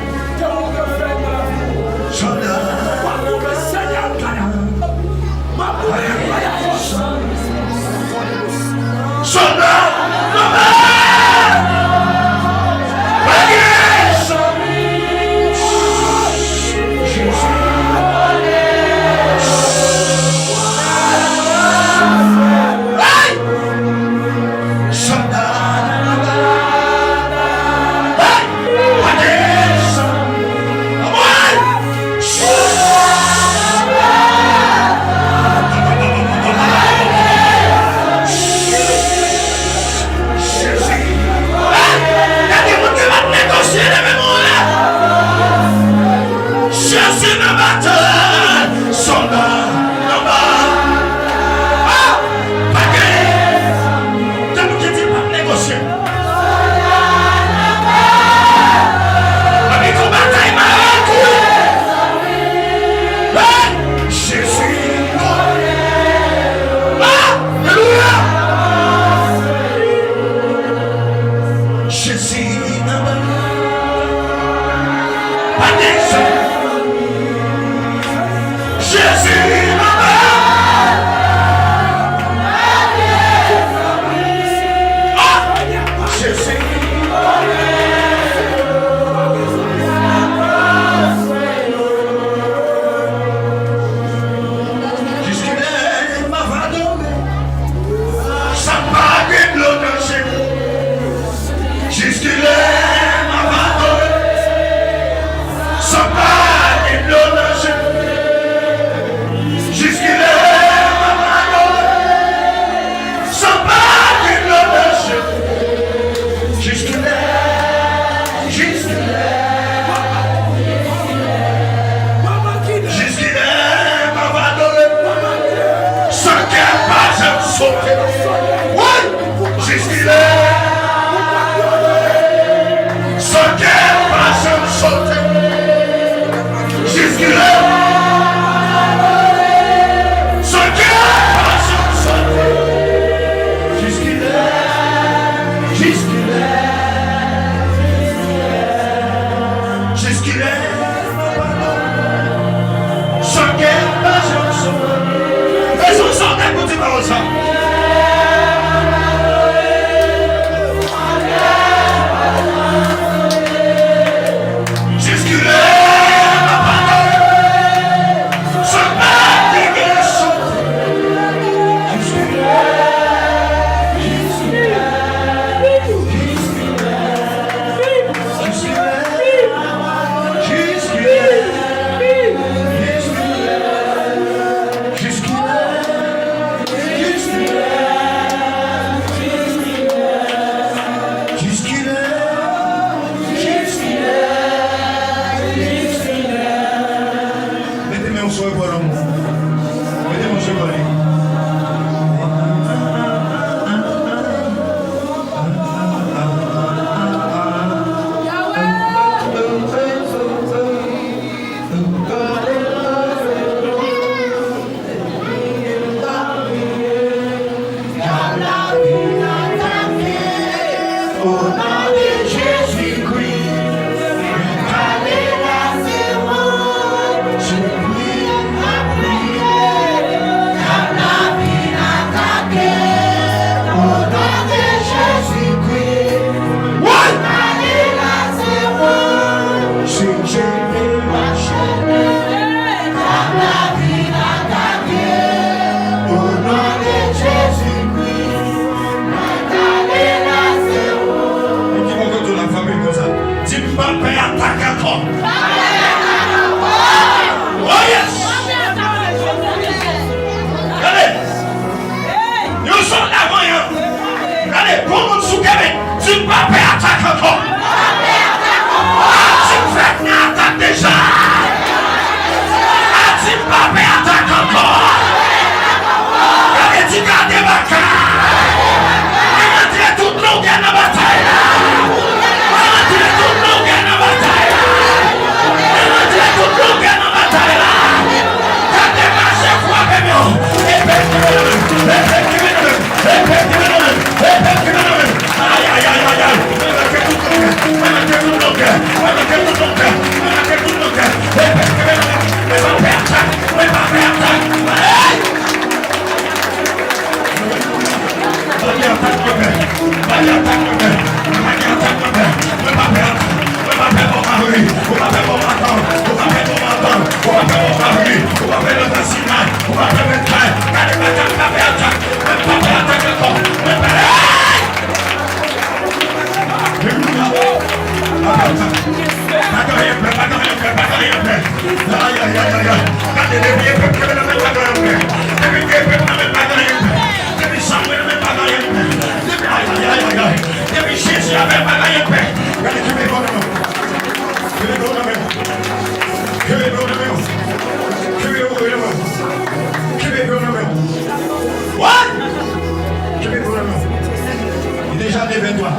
Déjà devant toi.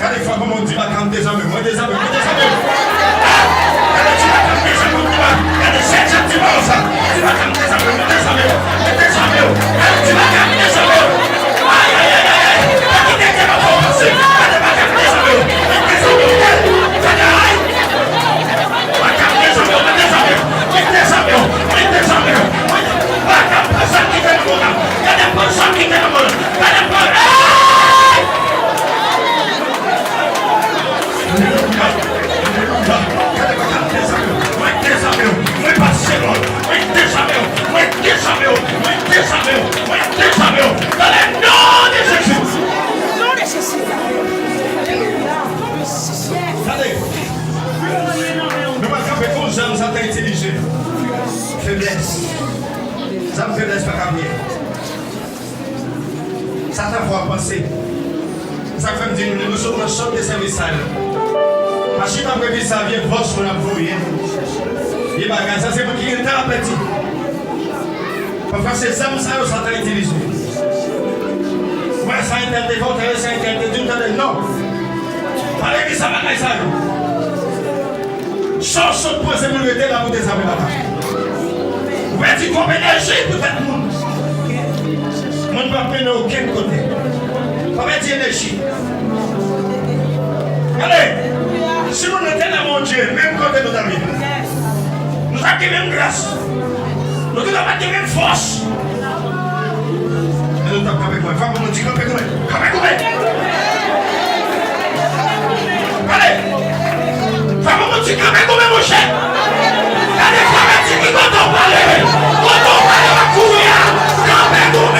Quand les fois comme on dit, quand des hommes, moi des hommes, moi des hommes. Faiblesse. Ça me faiblesse pas cambier. Ça t'a fait penser. Ça fait me dire nous sommes dans le champ de service. Parce que tu as prévu ça vient force pour la brouiller. Et bagage ça c'est pour qui est thérapeutique. Parfois c'est ça que ça t'a utilisé. Ouais ça interdit votre ça interdit non. Parlez que ça bagage ça. Chanson de poser pour le mettre là pour des amis là-bas. Vous pouvez dire qu'on énergie pour tout le monde. On ne va pas peiner aucun côté. On va dire énergie. Allez, si nous étions dans mon Dieu, même côté de nos amis, nous avons la même grâce. Nous avons la même force. Et nous avons avec moi. Femme, nous disons avec moi. Allez, femme, nous disons avec moi, mon cher. Allez, femme, tu dis quand on parle. Quand on parle, on va courir. Avec moi.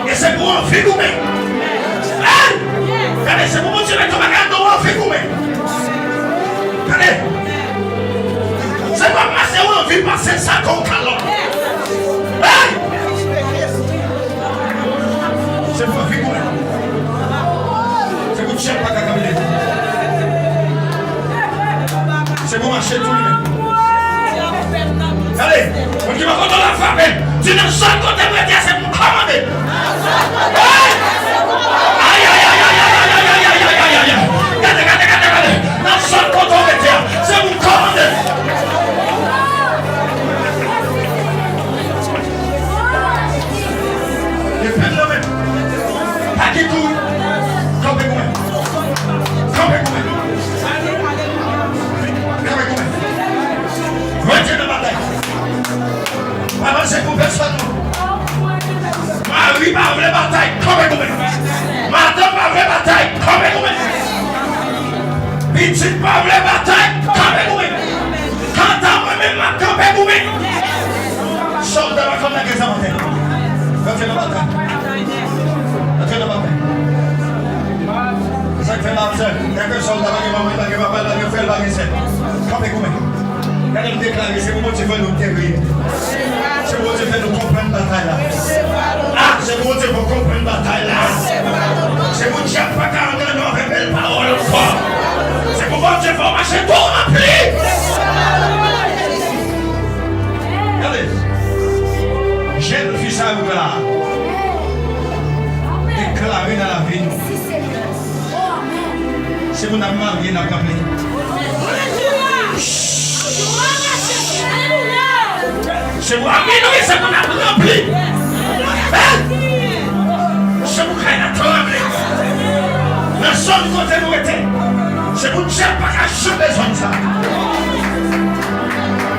Et c'est pour un figuré. Allez, c'est pour vous dire que tu vas regarder dans le allez. C'est pas passer où on vit passer ça comme calon. C'est pour vous figurer. C'est pour chef pas cacabilé. C'est pour marcher tout le monde. Allez, on dit ma contre la famille. Tu ne sens côté prêté, c'est pour commander. Aïe, aïe, aïe, aïe, aïe, aïe, aïe, aïe, aïe, aïe, aïe. Regardez. Dans son côté prêté, c'est pour commander. Et puis le même. Pas qui court. Campez-vous. Retenez la bataille. Avancez pour personne. Marie ma vraie bataille, campez-vous. Madame ma vraie bataille, campez-vous. Petite ma vraie bataille, campez-vous. Quand à moi-même, campez-vous. Soldat va comme la guerre à matin. Retenez la bataille. Retenez la bataille. Ça fait la sœur. Quelques soldats qui vont faire la guerre. Campez-vous. Quand elle déclare, c'est pour motiver nous terroriser. C'est pour motiver nous comprendre la bataille là. Ah, c'est pour motiver nous comprendre la bataille là. C'est pour dire pas qu'à entendre nos belles paroles fort. C'est pour motiver nous marcher tout rempli. Regardez. J'ai le fils à vous là. Déclaré dans la vie. C'est pour nous marier dans la campagne. C'est pour améliorer ce qu'on a rempli. C'est pour créer la tremble. Le sol côté nous était. C'est pour dire pas qu'à chaque besoin de ça.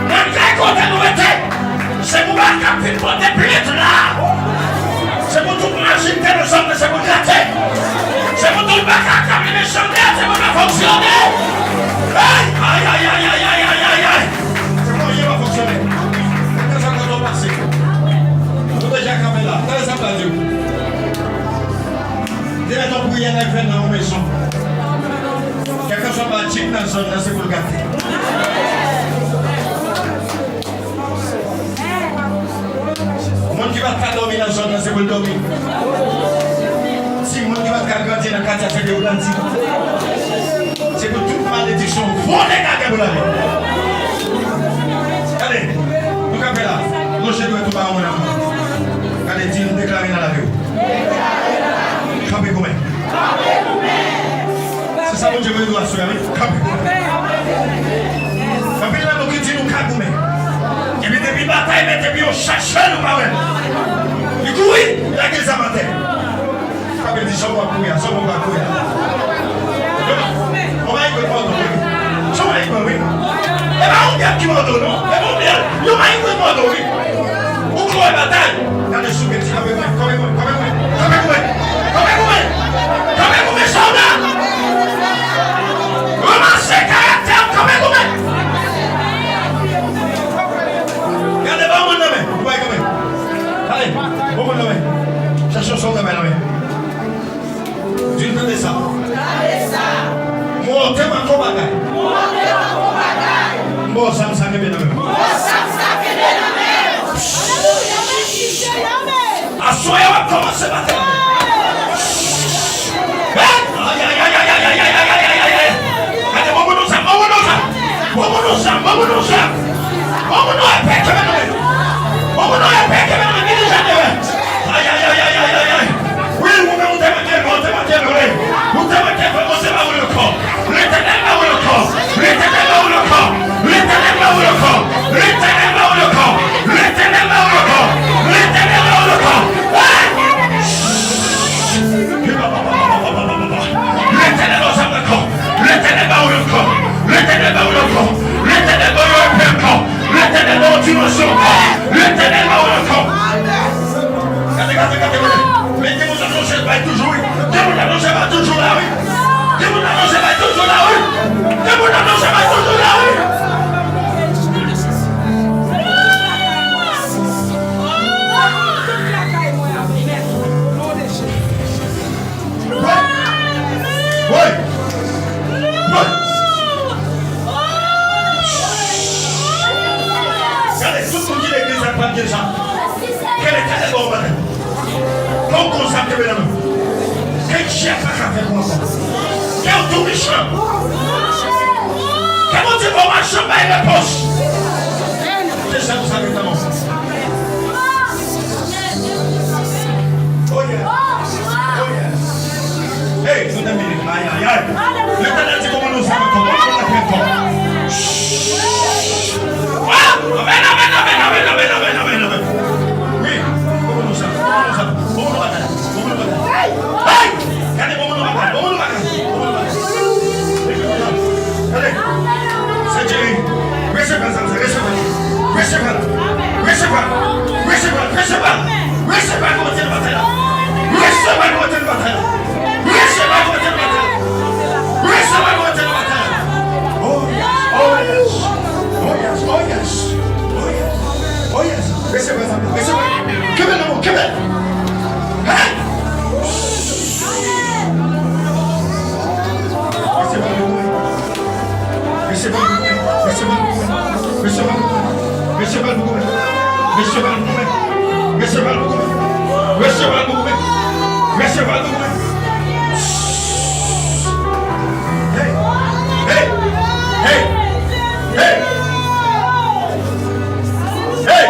Le côté nous était. C'est pour pas qu'à plus de plainte là. C'est pour tout machine que nous sommes, c'est pour gratter. C'est pour tout le bac à câble les chandelles, c'est pour pas fonctionner. Aïe, aïe, aïe, aïe, aïe, aïe, aïe, aïe. C'est pour rien va fonctionner. Vous déjà campé là, dans les aplaudir. Dès ton prière dans la maison. Quelqu'un soit bâti dans la zone, c'est pour le gâter. Le monde qui va dormir dans la zone, c'est pour le dormir. Si le monde qui va grandir dans le quartier, c'est pour le grandir. C'est pour toute malédiction. Volez la gueule. Allez, nous campons là. Nous doit tout par mon amour. Allez, dis-nous déclarer dans la vie. Campez comme c'est ça que je veux dire à ceux-là. Campez comme campez là, nous qui disons nous campons. Et puis depuis la bataille, depuis on cherche nous pas même. Du coup, oui, il y a des amateurs. Campez dit, ça va courir, ça va courir. On va y courir. Ça va y courir. Et bien, on vient qui m'en donne, non? Et bon, bien, on va y courir. Où est la bataille? Dans les sous-métiers, soldats! Ramassez caractère, regardez, va mon nom, vous voyez comment? Allez, va mon nom. Cherchez un soldat, ma nom. Dis-nous de ça. Montez ma combat. Bon, ça me saque bien. Assoyez, on va commencer maintenant. Aïe, aïe, aïe, aïe, aïe, aïe, aïe, aïe, aïe, aïe. Allez, vamos-nous, oui, vous me tout méchant. Que mon Dieu va marcher par les poches. C'est ça, vous savez comment. Oh yeah. Oh yeah. Hey, nous t'aimons. Aïe, aïe, aïe. L'Éternel dit comment nous savons comment nous avons. Amen, amen, amen, amen, amen, amen, amen, amen. Oui, comment nous savons. Comment nous battons. Comment nous battons. Hey! Regardez comment nous battons. Comment nous battons. Allez. C'est Jerry. Recevez ça, recevez. Recevez. Recevez. Recevez. Recevez. Recevez comment tu le battez là. Recevez comment tu le battez là. Recevez comment tu le battez là. Recevez comment tu le battez là. Oh yes. Oh yes. Oh yes. Oh yes. Oh yes. Oh yes. Recevez ça. Recevez. Come on, come on. Hey. Recevez. Hey, hey, hey, hey, hey.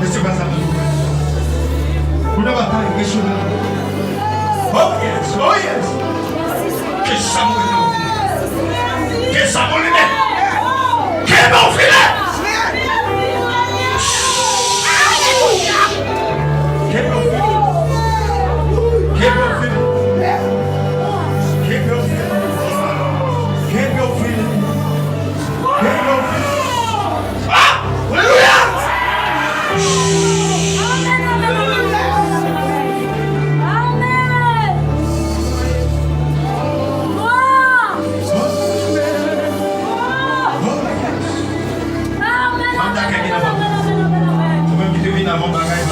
Recevez ça. Pour la bataille, recevez. Oh yes, oh yes. Que ça mouille. Que ça mouille. Que bon filet. Que bon filet. Que bon filet. Que bon filet. Que bon filet. Que bon filet. Ah! Alléluia! Avant bagaille